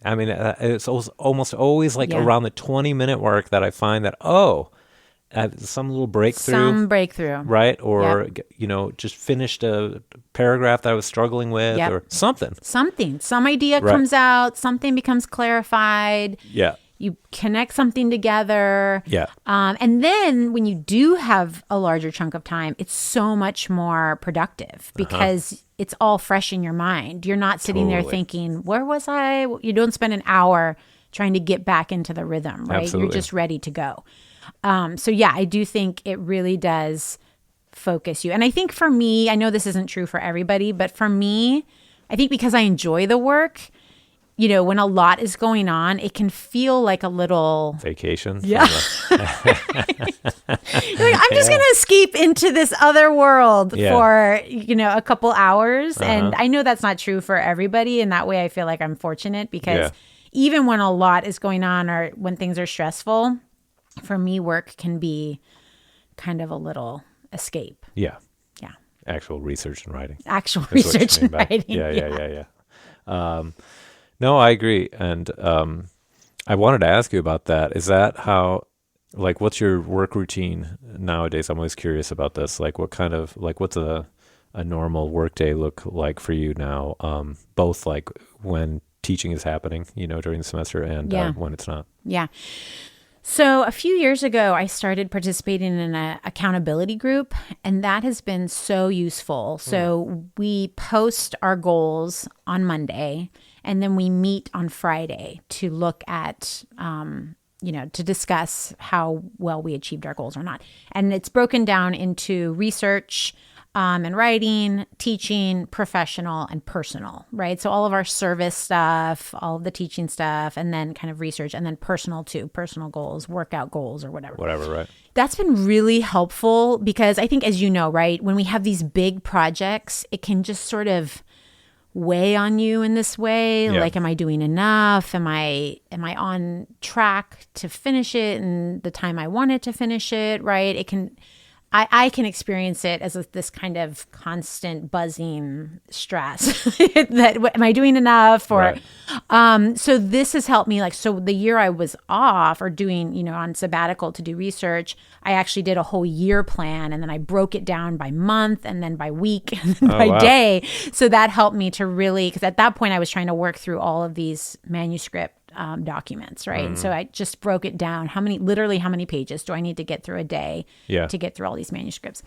I mean, it's almost always like around the 20-minute mark that I find that, some little breakthrough. Some breakthrough. Right? Or, just finished a paragraph that I was struggling with or something. Some idea comes out, something becomes clarified. Yeah. You connect something together. Yeah. And then when you do have a larger chunk of time, it's so much more productive because it's all fresh in your mind. You're not sitting there thinking, where was I? You don't spend an hour trying to get back into the rhythm, right? Absolutely. You're just ready to go. So I do think it really does focus you. And I think for me, I know this isn't true for everybody, but for me, I think because I enjoy the work, when a lot is going on, it can feel like a little vacation. Yeah. You're like, I'm just going to escape into this other world for, a couple hours. And I know that's not true for everybody. And that way I feel like I'm fortunate because even when a lot is going on or when things are stressful, for me, work can be kind of a little escape. Yeah. Yeah. Actual research and writing. Actual research and writing. Yeah. No, I agree. And I wanted to ask you about that. Is that how, like, what's your work routine nowadays? I'm always curious about this. Like, what's a normal work day look like for you now? Both like when teaching is happening, during the semester and when it's not. Yeah. So a few years ago, I started participating in an accountability group, and that has been so useful. So we post our goals on Monday, and then we meet on Friday to look at, to discuss how well we achieved our goals or not. And it's broken down into research, and writing, teaching, professional, and personal, right? So all of our service stuff, all of the teaching stuff, and then kind of research, and then personal too, personal goals, workout goals, or whatever. Whatever, right? That's been really helpful because I think, as you know, right, when we have these big projects, it can just sort of weigh on you in this way. Yeah. Like, am I doing enough? Am I on track to finish it in the time I wanted to finish it, right? I can experience it as this kind of constant buzzing stress that am I doing enough? Or, so this has helped me. Like, so the year I was off or doing, on sabbatical to do research, I actually did a whole year plan, and then I broke it down by month and then by week and then by day. So that helped me to really, because at that point I was trying to work through all of these manuscript documents, right? And so I just broke it down. How many pages do I need to get through a day to get through all these manuscripts?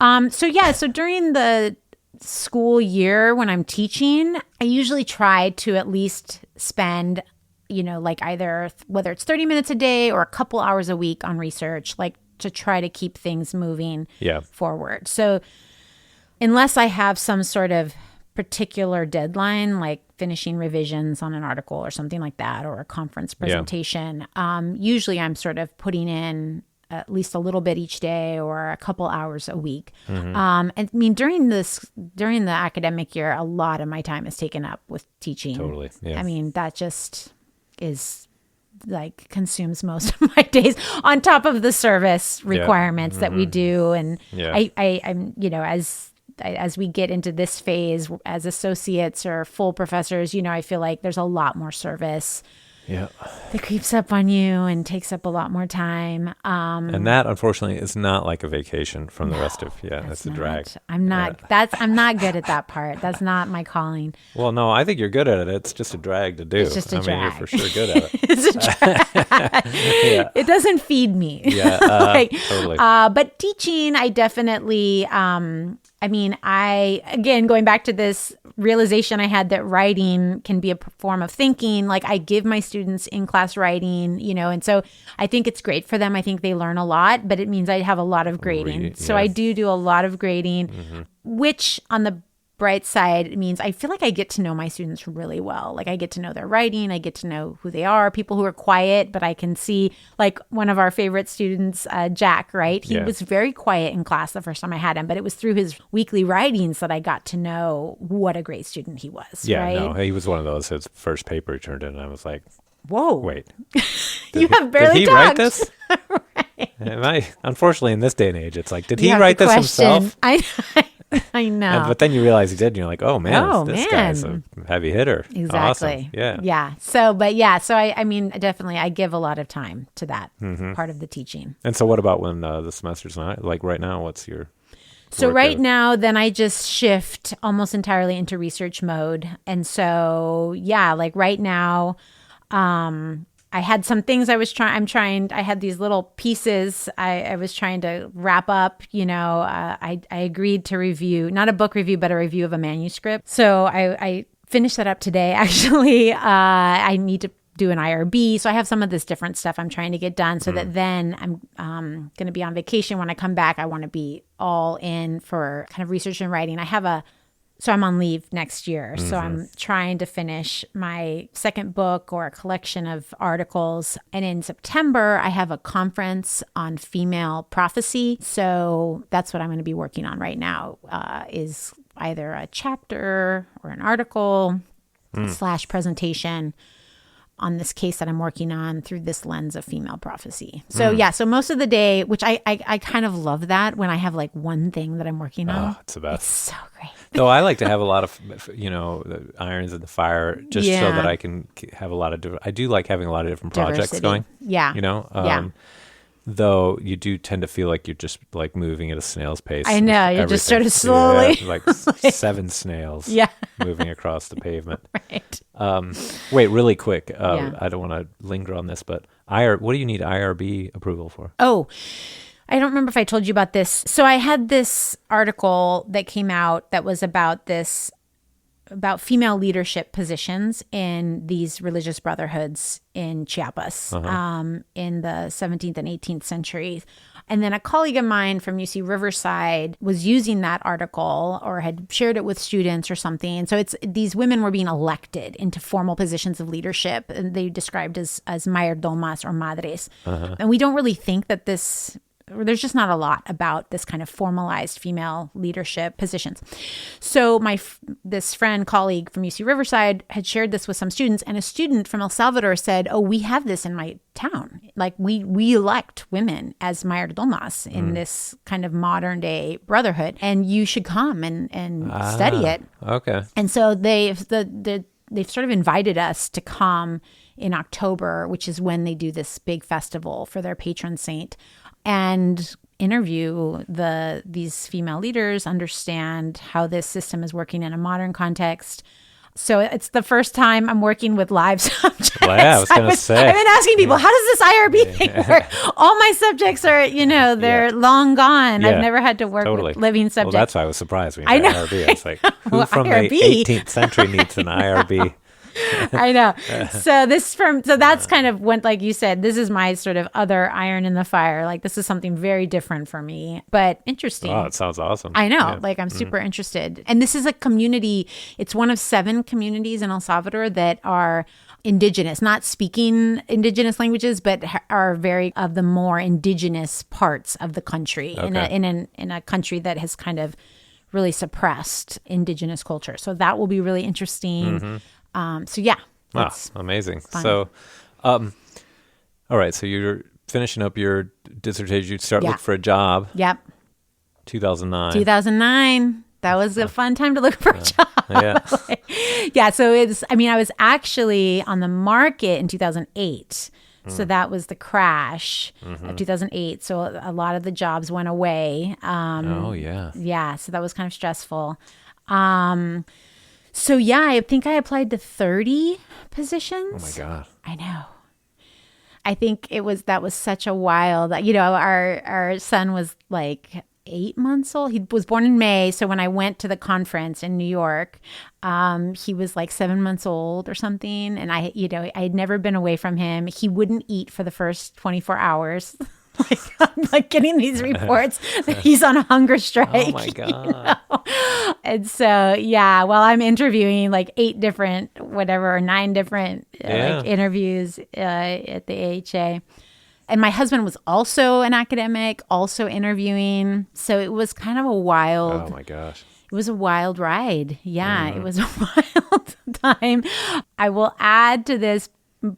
So during the school year when I'm teaching, I usually try to at least spend, like either whether it's 30 minutes a day or a couple hours a week on research, like to try to keep things moving forward. So unless I have some sort of particular deadline, like finishing revisions on an article or something like that, or a conference presentation, usually I'm sort of putting in at least a little bit each day or a couple hours a week. And I mean, during the academic year, a lot of my time is taken up with teaching. Totally. Yeah. I mean, that just is like consumes most of my days on top of the service requirements that we do. And I'm, as we get into this phase as associates or full professors, I feel like there's a lot more service that creeps up on you and takes up a lot more time. And that, unfortunately, is not like a vacation from the rest of, that's a drag. I'm not good at that part. That's not my calling. Well, no, I think you're good at it. It's just a drag to do. It's just a drag. I mean, you're for sure good at it. It's a drag. It doesn't feed me. Totally. But teaching, I definitely, again, going back to this realization I had that writing can be a form of thinking, like I give my students in-class writing, and so I think it's great for them. I think they learn a lot, but it means I have a lot of grading. So I do a lot of grading, which on the bright side means I feel like I get to know my students really well. Like I get to know their writing, I get to know who they are, people who are quiet, but I can see like one of our favorite students, Jack, right? He was very quiet in class the first time I had him, but it was through his weekly writings that I got to know what a great student he was. Yeah, right? no, he was one of those. His first paper he turned in, and I was like, whoa. Wait. You have barely talked. Did he write this? Right. Unfortunately, in this day and age, it's like, did he write this himself? I know. But then you realize he did, and you're like, oh, man, this guy's a heavy hitter. Exactly. Awesome. Yeah. Yeah. So I mean, definitely, I give a lot of time to that part of the teaching. And so what about when the semester's not, like right now, what's your... So right now, then I just shift almost entirely into research mode. And so, yeah, like right now, I had some things I had these little pieces I was trying to wrap up, I agreed to review, not a book review, but a review of a manuscript. So I finished that up today. Actually, I need to do an IRB. So I have some of this different stuff I'm trying to get done so that then I'm going to be on vacation. When I come back, I want to be all in for kind of research and writing. So I'm on leave next year. Mm-hmm. So I'm trying to finish my second book or a collection of articles. And in September, I have a conference on female prophecy. So that's what I'm going to be working on right now, is either a chapter or an article / presentation on this case that I'm working on through this lens of female prophecy. So so most of the day, which I kind of love that when I have like one thing that I'm working on. Oh, it's the best. It's so great. Though I like to have a lot of, the irons in the fire just so that I can have a lot of different, I do like having a lot of different projects going. Yeah. Though you do tend to feel like you're just like moving at a snail's pace. I know. You're just sort of slowly. Yeah, like 7 snails moving across the pavement. Right. Wait, really quick. I don't want to linger on this, but what do you need IRB approval for? Oh, I don't remember if I told you about this. So I had this article that came out that was about female leadership positions in these religious brotherhoods in Chiapas in the 17th and 18th centuries. And then a colleague of mine from UC Riverside was using that article or had shared it with students or something. And so these women were being elected into formal positions of leadership, and they described as mayordomas or madres. And we don't really think that there's just not a lot about this kind of formalized female leadership positions. So this colleague from UC Riverside had shared this with some students, and a student from El Salvador said, oh, we have this in my town. Like we elect women as mayordomas in this kind of modern day brotherhood, and you should come and study it. Okay. And so they've sort of invited us to come in October, which is when they do this big festival for their patron saint, and interview these female leaders, understand how this system is working in a modern context. So it's the first time I'm working with live subjects. Well, yeah, I was going to say. I've been asking people, how does this IRB thing work? All my subjects are, they're long gone. Yeah, I've never had to work with living subjects. Well, that's why I was surprised when I you know. said IRB. It's like, who from IRB? the 18th century needs an IRB? I know. So that's kind of when, like you said, this is my sort of other iron in the fire. Like this is something very different for me, but interesting. Oh, it sounds awesome. I know. Yeah. Like I'm super interested. And this is a community. It's one of 7 communities in El Salvador that are indigenous, not speaking indigenous languages, but are very of the more indigenous parts of the country in a country that has kind of really suppressed indigenous culture. So that will be really interesting. So yeah. Amazing. Fun. So, all right. So you're finishing up your dissertation. You start looking for a job. Yep. 2009. 2009. That was a fun time to look for a job. Yeah. Yeah. So I was actually on the market in 2008. So that was the crash of 2008. So a lot of the jobs went away. Oh, yeah. Yeah. So that was kind of stressful. So yeah, I think I applied to 30 positions. Oh my God. I know. I think that was such a wild, our son was like 8 months old. He was born in May. So when I went to the conference in New York, he was like 7 months old or something. And I had never been away from him. He wouldn't eat for the first 24 hours. Like, I'm like getting these reports that he's on a hunger strike. Oh my God. And so, yeah, while I'm interviewing like 9 different like interviews at the AHA. And my husband was also an academic, also interviewing. So it was kind of a wild. Oh my gosh. It was a wild ride. Yeah, It was a wild time. I will add to this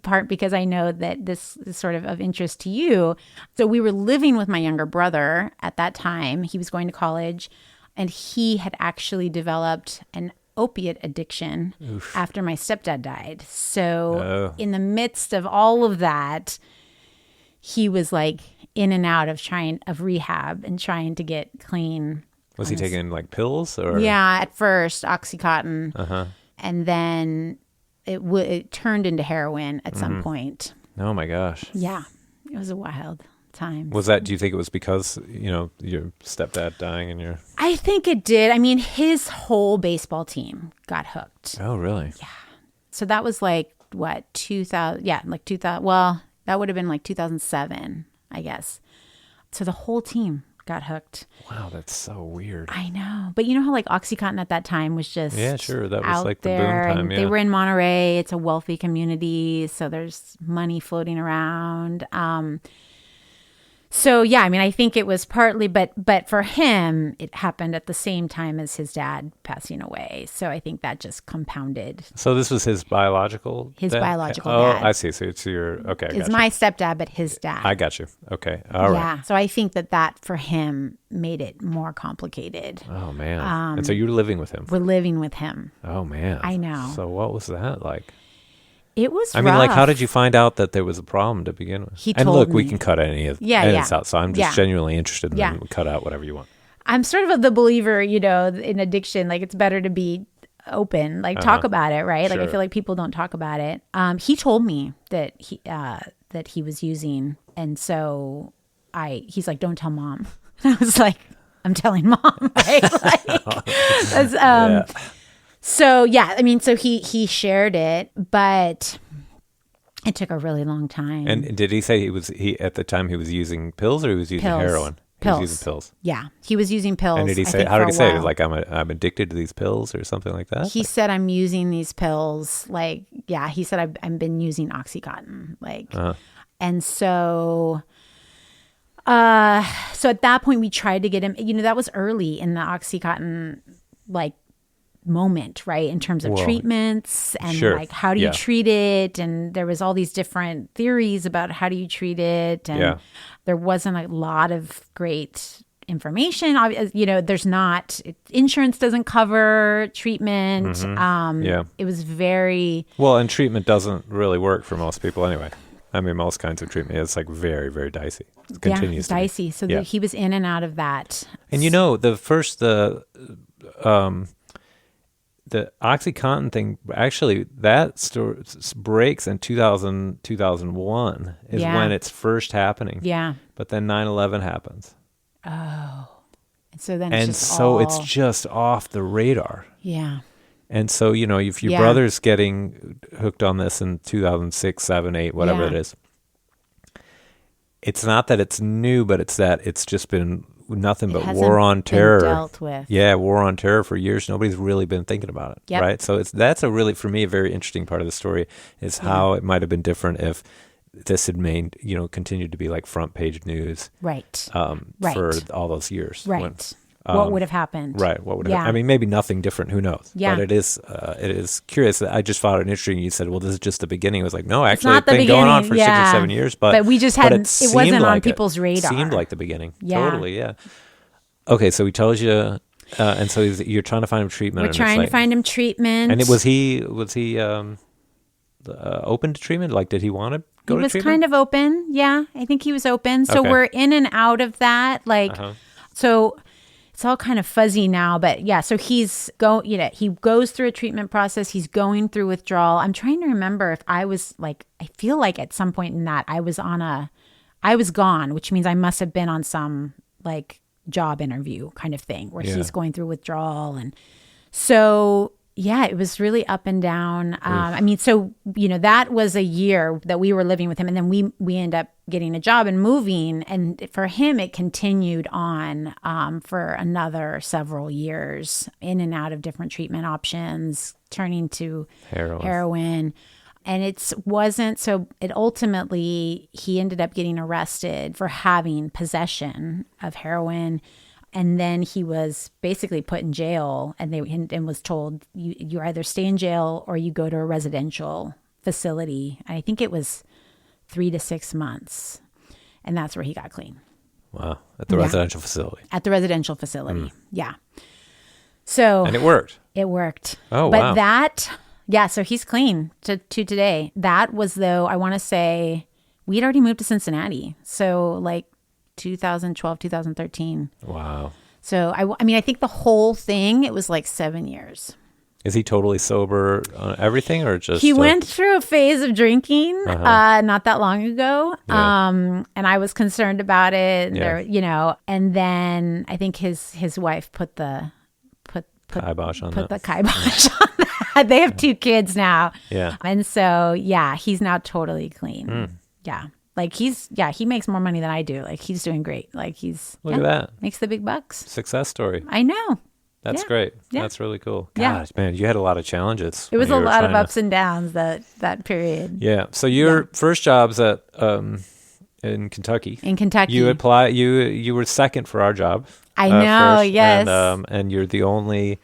part because I know that this is sort of interest to you. So we were living with my younger brother at that time. He was going to college, and he had actually developed an opiate addiction after my stepdad died. So in the midst of all of that, he was like in and out of rehab and trying to get clean. Was he taking like pills or? Yeah, at first Oxycontin, and then it turned into heroin at some point. Oh my gosh. Yeah, it was a wild time. Was that? Do you think it was because your stepdad dying and your? I think it did. I mean, his whole baseball team got hooked. Oh really? Yeah. So that was like what 2000? Yeah, like 2000. Well, that would have been like 2007, I guess. So the whole team got hooked. Wow, that's so weird. I know. But you know how like Oxycontin at that time was just Yeah, sure. That was out like the there, boom time. and Yeah. they were in Monterey. It's a wealthy community, so there's money floating around. So yeah, I mean, I think it was partly, but for him, it happened at the same time as his dad passing away. So I think that just compounded. So this was his biological dad? Biological Oh, dad. I see. So it's your, okay. I It's got my you. stepdad, but his dad. I got you. Okay. All right. Yeah. So I think that for him made it more complicated. Oh, man. And so you're living with him? We're living with him. Oh, man. I know. So what was that like? It was I mean, like, how rough. did you find out that there was a problem to begin with? He and told look, we me. can cut any of Yeah. this out. So I'm just Yeah. genuinely interested in Yeah. them. Cut out whatever you want. I'm sort of the believer, in addiction, like it's better to be open, like talk about it, right? Like I Sure. feel like people don't talk about it. He told me that he was using, and so he's like, don't tell mom. And I was like, I'm telling mom, right? Like, that's, Yeah. So yeah, I mean, so he shared it, but it took a really long time. And did he say he at the time he was using pills or he was using Pills. heroin? He Pills. was using pills. Yeah, he was using pills. And did he I say, think, how for did he a say it? while. Like, I'm addicted to these pills or something like that? He said, I'm using these pills. Like, yeah, he said, I've been using Oxycontin. Like, and so at that point we tried to get him, that was early in the Oxycontin, like, moment, right? In terms of Whoa. treatments and Sure. like, how do you Yeah. treat it? And there was all these different theories about how do you treat it. And there wasn't a lot of great information. There's not, insurance doesn't cover treatment. It was very, Well, and treatment doesn't really work for most people anyway. I mean, most kinds of treatment, it's like very, very dicey. It continues to be. dicey. So Yeah. he was in and out of that. And the OxyContin thing, actually, that story breaks in 2001 is Yeah. when it's first happening. Yeah. But then 9/11 happens. And so then It's just off the radar. yeah. And so, if your Yeah. brother's getting hooked on this in 2006, 7, 8, whatever Yeah. it is, it's not that it's new, but it's that it's just been nothing but hasn't war on been terror. dealt with. Yeah, war on terror for years. Nobody's really been thinking about it, Yep. right? So that's a really, for me, a very interesting part of the story is how it might have been different if this had continued to be like front page news Right. for all those years. Right. When- What would have happened? Right. What would Yeah. have, I mean, maybe nothing different. Who knows? Yeah. But it is curious that I just found it interesting. You said, well, this is just the beginning. I was like, no, actually, not it's the been going on for beginning. 6 or Yeah. 7 years. But we just hadn't, it wasn't on people's radar. Seemed like the beginning. Yeah. Totally. Yeah. Okay. So he tells you, and so you're trying to find him treatment. We're and it's trying to like- find him treatment. And was he open to treatment? Like, did he want to go He to was treatment? kind of open. Yeah, I think he was open. So Okay. we're in and out of that. Like, so it's all kind of fuzzy now. But yeah, so he goes through a treatment process. He's going through withdrawal. I'm trying to remember if I was like, I feel like at some point in that I was gone, which means I must have been on some like job interview kind of thing where he's going through withdrawal. And so Yeah, it was really up and down. I mean, so, that was a year that we were living with him. And then we ended up getting a job and moving. And for him, it continued on for another several years, in and out of different treatment options, turning to heroin. And it ultimately, he ended up getting arrested for having possession of heroin. And then he was basically put in jail, and was told, you either stay in jail or you go to a residential facility. I think it was 3 to 6 months. And that's where he got clean. Wow. At the residential facility. At the residential facility. Yeah. So. And it worked. It worked. Oh, but wow. So he's clean to today. That was, though, I want to say, we'd already moved to Cincinnati. So like 2012, 2013. Wow. So I think the whole thing, it was like 7 years. Is he totally sober on everything, or just? He went through a phase of drinking not that long ago. Yeah. And I was concerned about it. Yeah. And then I think his wife put the kibosh on that. The kibosh on that. They have 2 kids now. Yeah. And so, he's now totally clean. Yeah. Like he makes more money than I do. Like he's doing great. Like Look at that. Makes the big bucks. Success story. I know. That's great. Yeah. That's really cool. Yeah. Gosh, man, you had a lot of challenges. It was a lot of ups and downs that period. Yeah. So your first job's at in Kentucky. In Kentucky. You were second for our job. I know, first, yes. And you're the only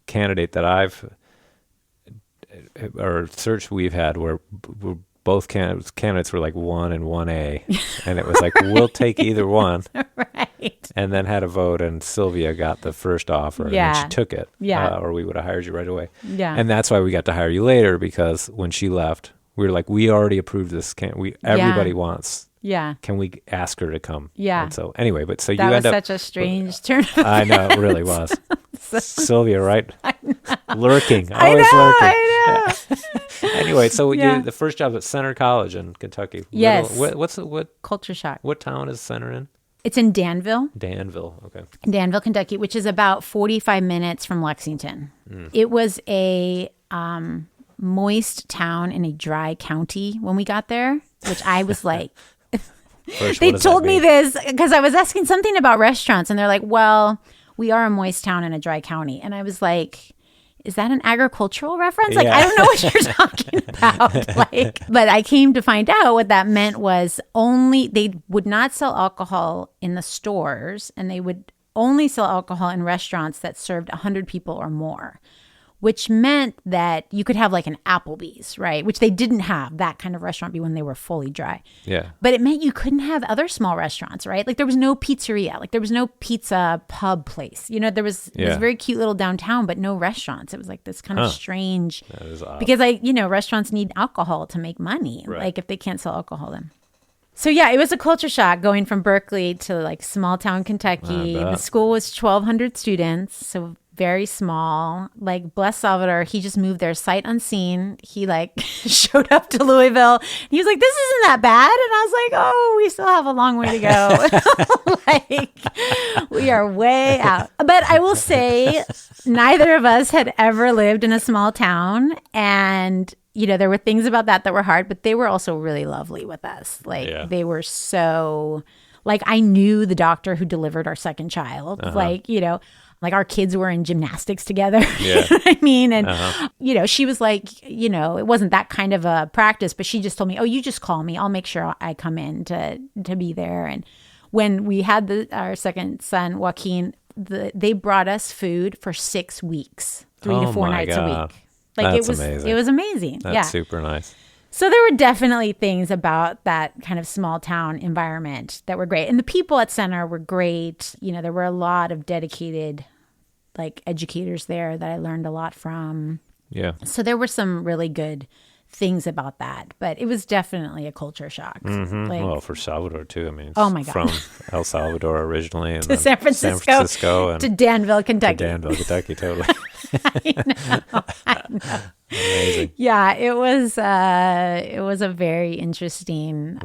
candidate that or search we've had where both candidates were like 1 and 1A, and it was like, we'll take either one. Right. And then had a vote, and Sylvia got the first offer, and then she took it. Or we would have hired you right away. Yeah. And that's why we got to hire you later, because when she left, we were like, we already approved this. Everybody wants. Yeah. Can we ask her to come? Yeah. And so anyway, but so that you was end up. Such a strange turn. I know, it really was. Sylvia, right? Lurking. I Always lurking. I know. Anyway, so the first job at Center College in Kentucky. Yes. What Culture shock. What town is Center in? It's in Danville. Danville, okay. Danville, Kentucky, which is about 45 minutes from Lexington. It was a moist town in a dry county when we got there, which I was like, they told me this because I was asking something about restaurants, and they're like, well, we are a moist town in a dry county. And I was like, is that an agricultural reference? Like, I don't know what you're talking about. But I came to find out what that meant was they would not sell alcohol in the stores, and they would only sell alcohol in restaurants that served 100 people or more, which meant that you could have like an Applebee's, right? Which they didn't have that kind of restaurant when they were fully dry. Yeah. But it meant you couldn't have other small restaurants, right? Like there was no pizzeria, like there was no pizza pub place. There was this very cute little downtown, but no restaurants. It was like this kind of strange, that is odd. Because restaurants need alcohol to make money. Right. Like if they can't sell alcohol, then. So it was a culture shock going from Berkeley to like small town Kentucky. The school was 1,200 students, so very small. Like, bless Salvador, he just moved there sight unseen. He like showed up to Louisville. He was like, this isn't that bad. And I was like, oh, we still have a long way to go. Like, we are way out. But I will say, neither of us had ever lived in a small town. And there were things about that were hard, but they were also really lovely with us. Like, they were so, like, I knew the doctor who delivered our second child. Like our kids were in gymnastics together. Yeah. You know what I mean? And, she was like, it wasn't that kind of a practice, but she just told me, oh, you just call me. I'll make sure I come in to be there. And when we had our second son, Joaquin, they brought us food for 6 weeks, 3 to 4 nights a week. Like That's amazing. It was amazing. That's super nice. So there were definitely things about that kind of small town environment that were great. And the people at Center were great. There were a lot of dedicated like educators there that I learned a lot from. Yeah. So there were some really good things about that, but it was definitely a culture shock. Mm-hmm. Well, for Salvador too. I mean, oh my God. From El Salvador originally, and to San Francisco, and to Danville, Kentucky. Totally. I know. Amazing. Yeah, it was a very interesting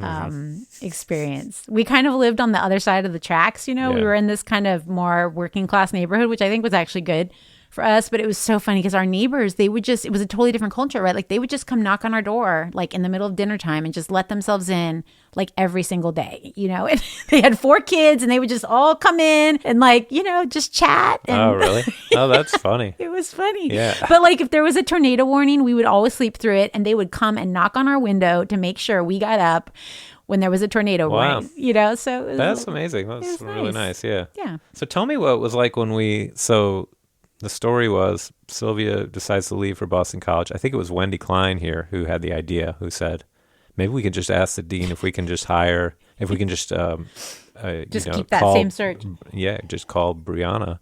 experience. We kind of lived on the other side of the tracks, We were in this kind of more working class neighborhood, which I think was actually good for us. But it was so funny because our neighbors, it was a totally different culture, right? Like they would just come knock on our door, like in the middle of dinner time and just let themselves in like every single day, and they had 4 kids and they would just all come in and like, just chat. And Oh, really? Oh, that's funny. it was funny. Yeah. But like if there was a tornado warning, we would always sleep through it and they would come and knock on our window to make sure we got up when there was a tornado Wow. warning, so it was, That's amazing. That's was really nice. Yeah. Yeah. So tell me what it was like so the story was Sylvia decides to leave for Boston College. I think it was Wendy Klein here who had the idea, who said, maybe we can just ask the dean if we can just keep that same search. Yeah, just call Brianna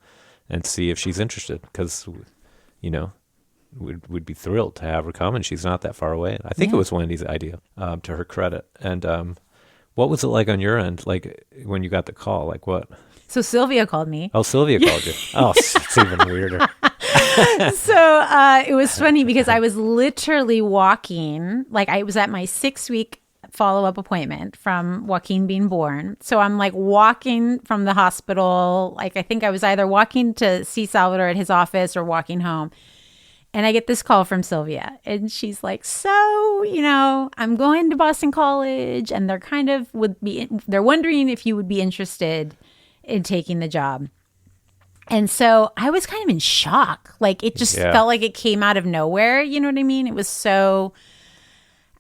and see if she's interested because, we'd be thrilled to have her come, and she's not that far away. I think it was Wendy's idea, to her credit. And what was it like on your end, like when you got the call? Like what? So Sylvia called me. Oh, Sylvia called you. Oh, it's even weirder. So it was funny because I was literally walking, like I was at my 6-week follow-up appointment from Joaquin being born. So I'm like walking from the hospital. Like I think I was either walking to see Salvador at his office or walking home. And I get this call from Sylvia and she's like, so, I'm going to Boston College and they're wondering if you would be interested in taking the job. And so I was kind of in shock. Like it just felt like it came out of nowhere. You know what I mean? It was so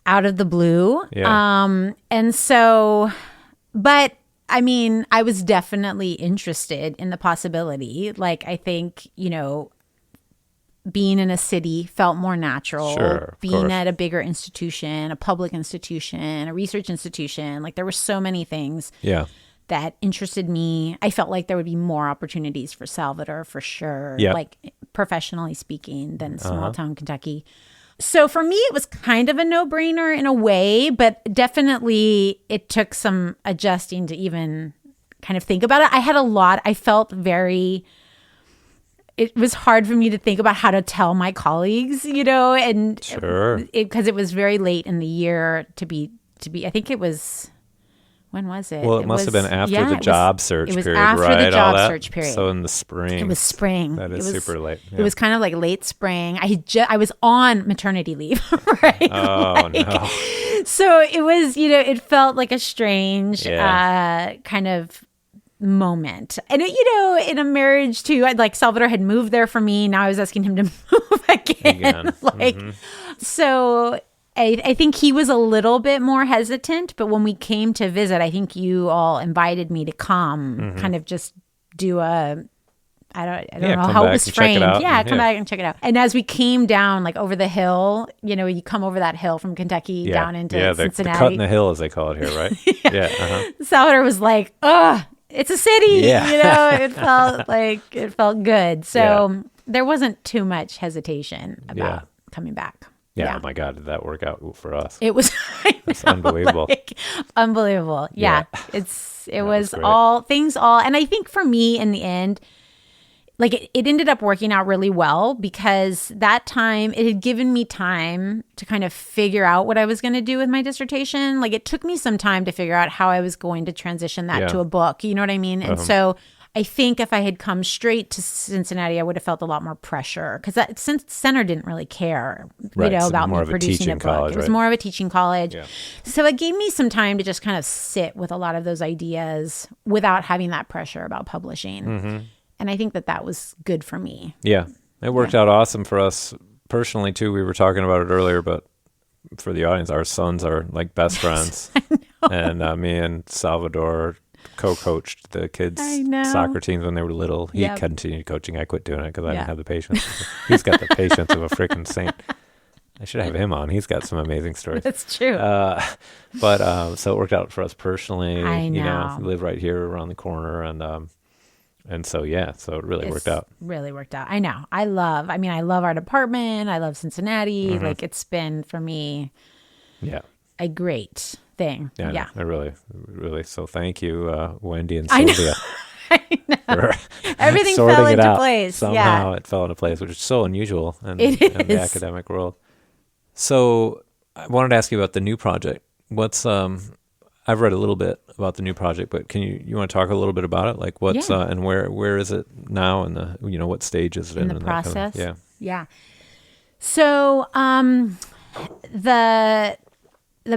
out of the blue. Yeah. And so, but I mean, I was definitely interested in the possibility. Like I think, being in a city felt more natural. Sure, being at a bigger institution, a public institution, a research institution, like there were so many things that interested me. I felt like there would be more opportunities for Salvador for sure, like professionally speaking, than small town Kentucky. So for me, it was kind of a no-brainer in a way, but definitely it took some adjusting to even kind of think about it. I felt it was hard for me to think about how to tell my colleagues, and sure, because it was very late in the year to be. I think it was. When was it? Well, it must have been after the job search period, right? It was after the job search period. So in the spring. It was spring. That is super late. Yeah. It was kind of like late spring. I was on maternity leave, right? Oh, no. So it was, it felt like a strange kind of moment. And, in a marriage too, like Salvador had moved there for me. Now I was asking him to move again. So I think he was a little bit more hesitant, but when we came to visit, I think you all invited me to come, kind of just do I don't know how it was framed. Come back and check it out. And as we came down, like over the hill, you come over that hill from Kentucky down into Cincinnati. The cut in the hill, as they call it here, right? Salvador was like, "Ugh, it's a city." It felt good. So there wasn't too much hesitation about coming back. Yeah. Oh my God, did that work out for us? It was It's unbelievable. Unbelievable. Yeah. It was all, and I think for me in the end, like it ended up working out really well because that time it had given me time to kind of figure out what I was going to do with my dissertation. Like it took me some time to figure out how I was going to transition that to a book. You know what I mean? And so I think if I had come straight to Cincinnati, I would have felt a lot more pressure because since Center didn't really care, about me producing a book. College, it was more of a teaching college. Yeah. So it gave me some time to just kind of sit with a lot of those ideas without having that pressure about publishing. Mm-hmm. And I think that was good for me. Yeah, it worked out awesome for us personally too. We were talking about it earlier, but for the audience, our sons are like best friends. And me and Salvador co-coached the kids' soccer teams when they were little. He continued coaching. I quit doing it because I didn't have the patience. He's got the patience of a freaking saint. I should have him on. He's got some amazing stories. That's true. But so it worked out for us personally. I know. We live right here around the corner, and so so it really worked out. Really worked out. I know. I love our department. I love Cincinnati. Mm-hmm. Like it's been for me. Yeah. A great thing. Yeah. I really, really. So thank you, Wendy and Sylvia. I know. Everything fell into place. Somehow it fell into place, which is so unusual in the academic world. So I wanted to ask you about the new project. What's I've read a little bit about the new project, but you want to talk a little bit about it? Like what's and where is it now, and what stage is it in the and process? That kind of, Yeah. So the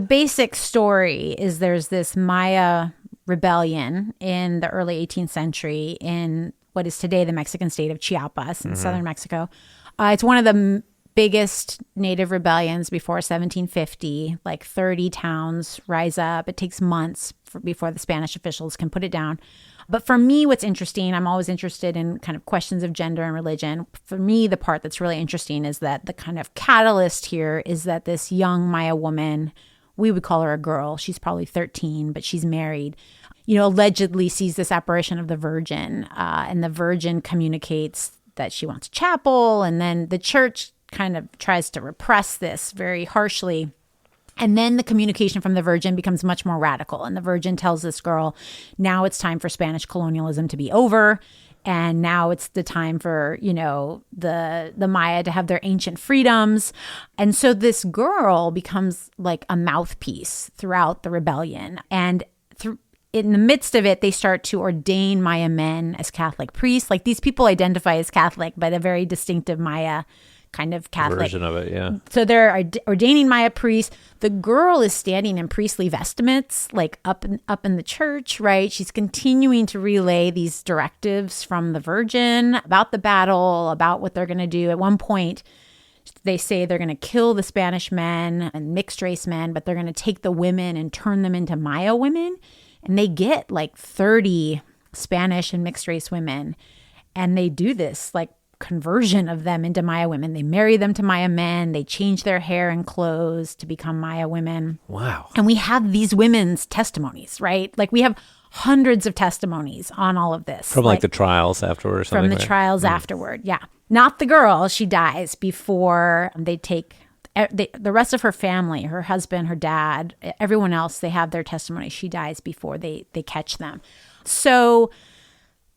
basic story is there's this Maya rebellion in the early 18th century in what is today the Mexican state of Chiapas in southern Mexico. It's one of the biggest native rebellions before 1750. Like 30 towns rise up. It takes months before the Spanish officials can put it down. But for me, what's interesting, I'm always interested in kind of questions of gender and religion. For me, the part that's really interesting is that the kind of catalyst here is that this young Maya woman, we would call her a girl, she's probably 13, but she's married, allegedly sees this apparition of the Virgin. And the Virgin communicates that she wants chapel. And then the church kind of tries to repress this very harshly. And then the communication from the Virgin becomes much more radical. And the Virgin tells this girl, now it's time for Spanish colonialism to be over. And now it's the time for, the Maya to have their ancient freedoms. And so this girl becomes like a mouthpiece throughout the rebellion. And in the midst of it, they start to ordain Maya men as Catholic priests. Like these people identify as Catholic, but a very distinctive Maya kind of Catholic version of it, yeah. So they're ordaining Maya priests. The girl is standing in priestly vestments, like up in the church, right? She's continuing to relay these directives from the Virgin about the battle, about what they're going to do. At one point, they say they're going to kill the Spanish men and mixed race men, but they're going to take the women and turn them into Maya women. And they get like 30 Spanish and mixed race women. And they do this like conversion of them into Maya women. They marry them to Maya men. They change their hair and clothes to become Maya women. Wow. And we have these women's testimonies, right? Like we have hundreds of testimonies on all of this. From like the trials afterward or something? From the trials afterward, yeah. Not the girl. She dies before they take the rest of her family, her husband, her dad, everyone else, they have their testimony. She dies before they catch them. So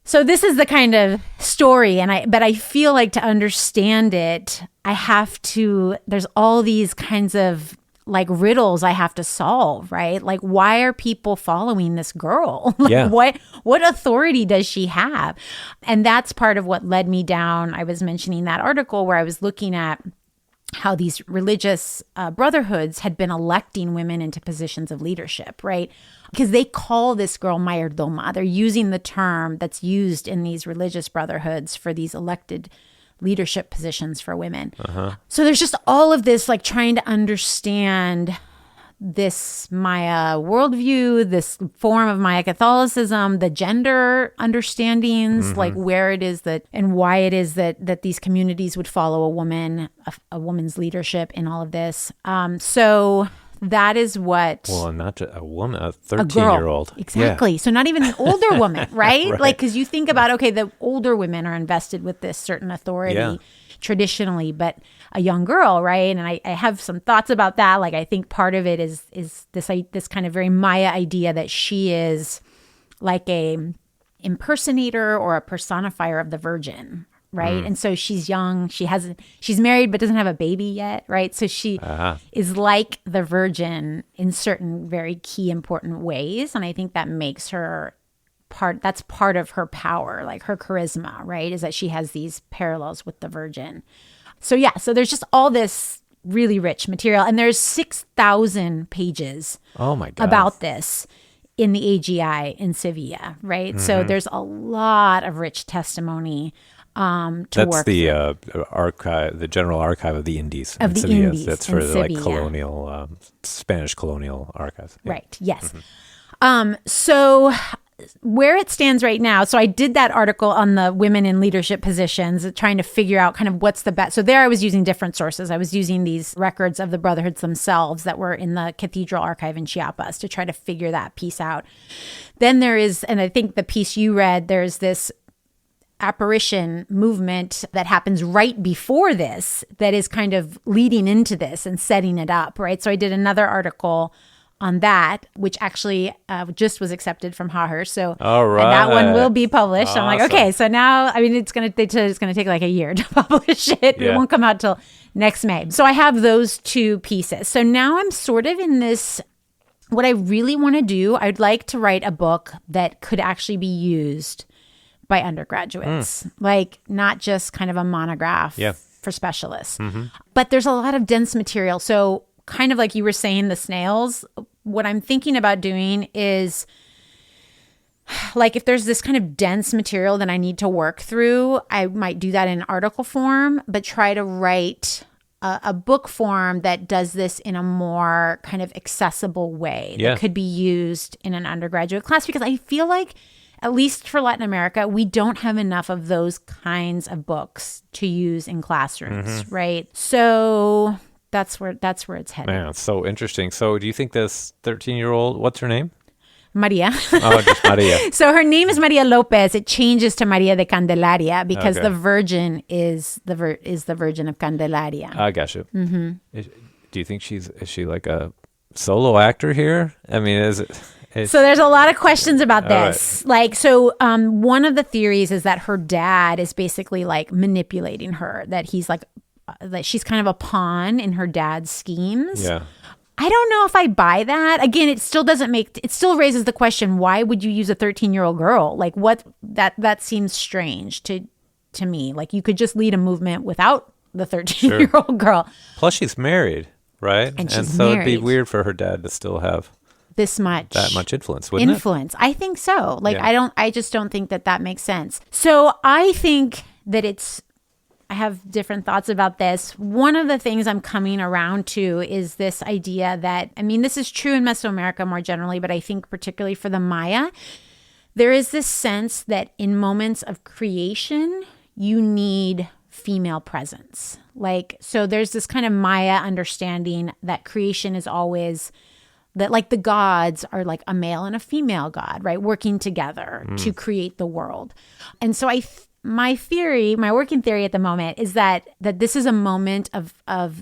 this is the kind of story, but I feel like to understand it, there's all these kinds of like riddles I have to solve, right? Like, why are people following this girl? Like, what authority does she have? And that's part of what led me down. I was mentioning that article where I was looking at how these religious brotherhoods had been electing women into positions of leadership, right? Because they call this girl mayordoma. They're using the term that's used in these religious brotherhoods for these elected leadership positions for women. So there's just all of this, like trying to understand this Maya worldview, this form of Maya Catholicism, the gender understandings, like where it is that and why it is that these communities would follow a woman's leadership in all of this. So that is what. Well, not just a woman, a 13-year-old. Exactly. Yeah. So not even an older woman, right? Right. Like, because you think about, okay, the older women are invested with this certain authority traditionally, but a young girl, right? And I have some thoughts about that. Like, I think part of it is this kind of very Maya idea that she is like a impersonator or a personifier of the Virgin, right? And so she's young, she's married but doesn't have a baby yet, right? So she is like the Virgin in certain very key important ways, and I think that makes her that's part of her power, like her charisma, right? Is that she has these parallels with the Virgin. So there's just all this really rich material, and there's 6,000 pages about this in the AGI in Sevilla, right? So there's a lot of rich testimony That's work the archive, the General Archive of the Indies. Of the Sevilla. Indies That's for in the like Sevilla. colonial, Spanish colonial archives. Yeah. Right. Yes. So where it stands right now, so I did that article on the women in leadership positions, trying to figure out kind of what's the best. So there I was using different sources. I was using these records of the brotherhoods themselves that were in the Cathedral Archive in Chiapas to try to figure that piece out. Then there is, and I think the piece you read, there's this apparition movement that happens right before this that is kind of leading into this and setting it up, right? So I did another article on that, which actually just was accepted from Haher. So all right. And that one will be published. Awesome. I'm like, okay, so now, I mean, they said it's going to take like a year to publish it. Yeah. It won't come out till next May. So I have those two pieces. So now I'm sort of in this what I really want to do, I'd like to write a book that could actually be used by undergraduates, like not just kind of a monograph for specialists. But there's a lot of dense material. So kind of like you were saying, the snails, what I'm thinking about doing is like if there's this kind of dense material that I need to work through, I might do that in article form, but try to write a book form that does this in a more kind of accessible way that could be used in an undergraduate class, because I feel like, at least for Latin America, we don't have enough of those kinds of books to use in classrooms, right? So that's where it's headed. Man, it's so interesting. So do you think this 13-year-old, what's her name? Maria. Oh, just Maria. So her name is Maria Lopez. It changes to Maria de Candelaria because the Virgin is the Virgin of Candelaria. I got you. Do you think is she like a solo actor here? I mean, so there's a lot of questions about this. Right. Like, so one of the theories is that her dad is basically like manipulating her, that he's like, that she's kind of a pawn in her dad's schemes. Yeah. I don't know if I buy that. Again, it still raises the question, why would you use a 13-year-old girl? Like that seems strange to me. Like you could just lead a movement without the 13-year-old girl. Plus she's married, right? And so married. It'd be weird for her dad to still have that much influence, wouldn't it? Influence. I think so. Like I just don't think that makes sense. So I think that I have different thoughts about this. One of the things I'm coming around to is this idea that, I mean, this is true in Mesoamerica more generally, but I think particularly for the Maya, there is this sense that in moments of creation, you need female presence. Like, so there's this kind of Maya understanding that creation is always, that like the gods are like a male and a female god, right? Working together to create the world. And so my working theory at the moment is that this is a moment of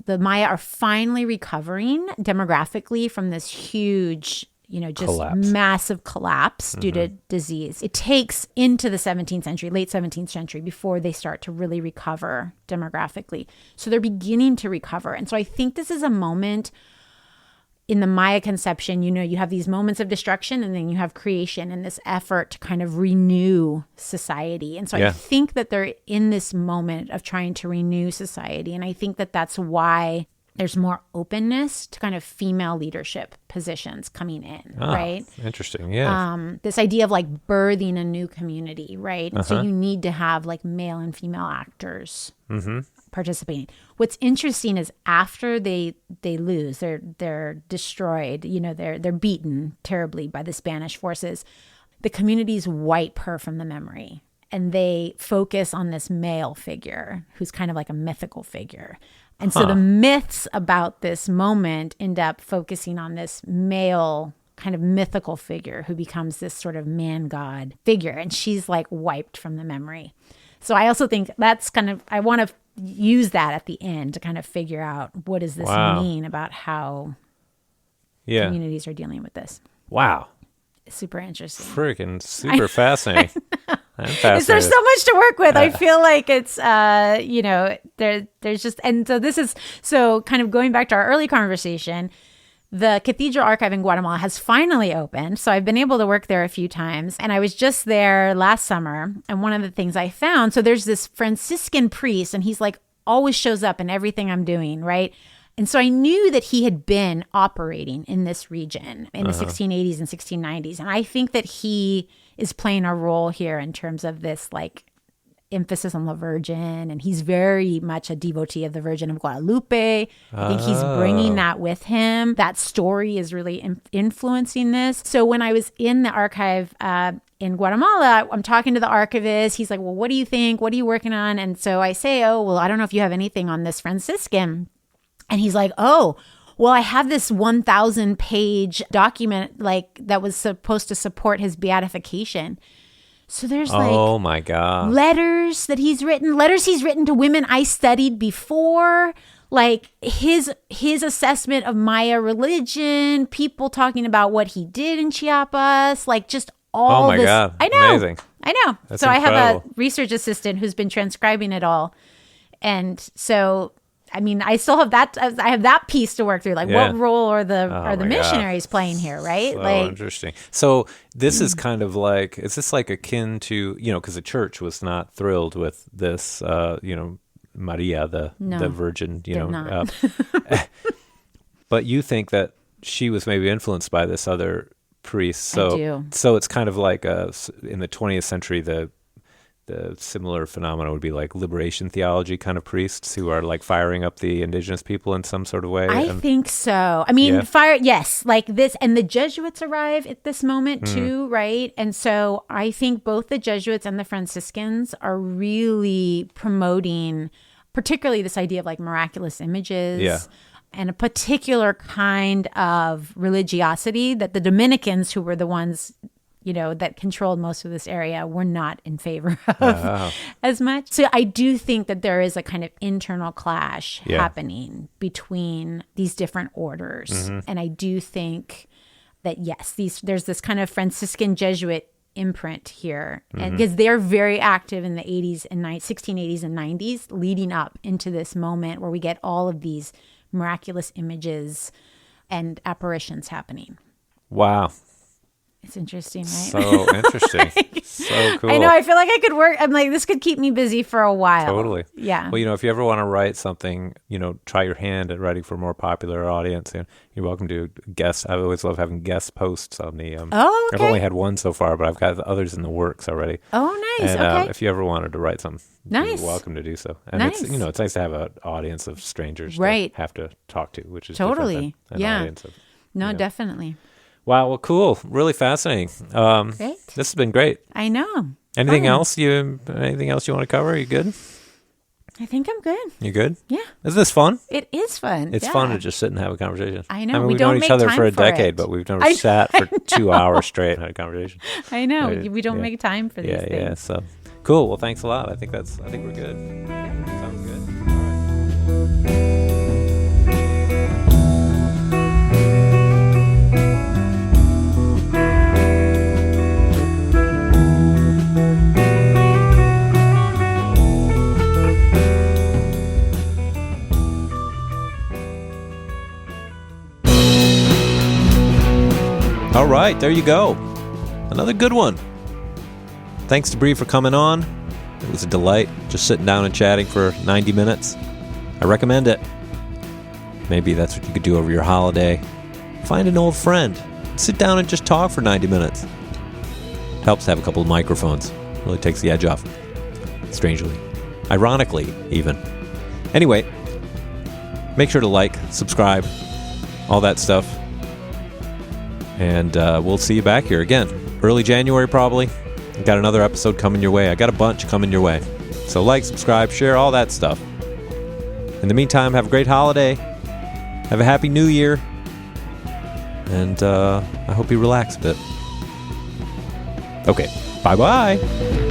the Maya are finally recovering demographically from this huge, massive collapse due to disease. It takes into the 17th century, late 17th century, before they start to really recover demographically. So they're beginning to recover. And so I think this is a moment in the Maya conception, you have these moments of destruction and then you have creation and this effort to kind of renew society. And so I think that they're in this moment of trying to renew society. And I think that that's why there's more openness to kind of female leadership positions coming in, right? Interesting, yeah. This idea of like birthing a new community, right? So you need to have like male and female actors participating. What's interesting is after they lose, they're destroyed, they're beaten terribly by the Spanish forces, the communities wipe her from the memory and they focus on this male figure who's kind of like a mythical figure. And so the myths about this moment end up focusing on this male kind of mythical figure who becomes this sort of man god figure, and she's like wiped from the memory. So I also think that's kind of, I want to use that at the end to kind of figure out what does this mean about how communities are dealing with this. Wow. It's super interesting. Freaking super fascinating. I'm fascinated. There's so much to work with. I feel like it's, there's just, and so this is, so kind of going back to our early conversation, the Cathedral Archive in Guatemala has finally opened. So I've been able to work there a few times. And I was just there last summer. And one of the things I found, so there's this Franciscan priest, and he's like always shows up in everything I'm doing, right? And so I knew that he had been operating in this region in the 1680s and 1690s. And I think that he is playing a role here in terms of this like emphasis on the Virgin, and he's very much a devotee of the Virgin of Guadalupe. I think he's bringing that with him. That story is really influencing this. So when I was in the archive in Guatemala, I'm talking to the archivist. He's like, well, what do you think? What are you working on? And so I say, oh, well, I don't know if you have anything on this Franciscan. And he's like, oh, well, I have this 1,000-page document like that was supposed to support his beatification. So there's like, oh my God, letters he's written to women I studied before, like his assessment of Maya religion, people talking about what he did in Chiapas, like just all this. Oh my God, I know, amazing. I know. That's so incredible. I have a research assistant who's been transcribing it all, and so I mean, I still have that. I have that piece to work through. Like, Yeah. what role are the my missionaries playing here, right? So like, interesting. So this is kind of like, is this like akin to, because the church was not thrilled with this, Maria, the Virgin, they're not. But you think that she was maybe influenced by this other priest. So, I do. So it's kind of like in the 20th century, the similar phenomena would be like liberation theology kind of priests who are like firing up the indigenous people in some sort of way. I think so. I mean, Yeah. yes, like this, and the Jesuits arrive at this moment too, right? And so I think both the Jesuits and the Franciscans are really promoting, particularly this idea of like miraculous images. Yeah. And a particular kind of religiosity that the Dominicans, who were the ones, that controlled most of this area, were not in favor of as much. So I do think that there is a kind of internal clash happening between these different orders. And I do think that, yes, there's this kind of Franciscan Jesuit imprint here, and because they're very active in the 80s and 1680s and 90s, leading up into this moment where we get all of these miraculous images and apparitions happening. Wow. It's interesting, right? So interesting. So cool. I know. I feel like I could work. I'm like, this could keep me busy for a while. Totally. Yeah. Well, if you ever want to write something, try your hand at writing for a more popular audience. You're welcome to guest. I always love having guest posts on the. Okay. I've only had one so far, but I've got others in the works already. Oh, nice. And okay. if you ever wanted to write something, Nice. you're welcome to do so. And Nice. it's nice to have an audience of strangers Right. to have to talk to, which is Totally. different than Yeah. an audience of. No, definitely. Wow. Well, cool. Really fascinating. Great. This has been great. I know. Anything Fun. else you want to cover? Are you good? I think I'm good. You good? Yeah. Is this fun? It is fun. It's fun to just sit and have a conversation. I know. I mean, We we've don't known each make other time for a for it. decade, but we've never sat for 2 hours straight and had a conversation. I know. Right. We don't Yeah. make time for these Yeah, things. yeah. So cool. Well, thanks a lot. I think we're good. Sounds good. All right. All right, there you go. Another good one. Thanks to Bree for coming on. It was a delight just sitting down and chatting for 90 minutes. I recommend it. Maybe that's what you could do over your holiday. Find an old friend. Sit down and just talk for 90 minutes. Helps to have a couple of microphones. Really takes the edge off. Strangely. Ironically, even. Anyway, make sure to like, subscribe, all that stuff. And we'll see you back here again. Early January, probably. I've got another episode coming your way. I got a bunch coming your way. So like, subscribe, share, all that stuff. In the meantime, have a great holiday. Have a happy new year. And I hope you relax a bit. Okay. Bye-bye.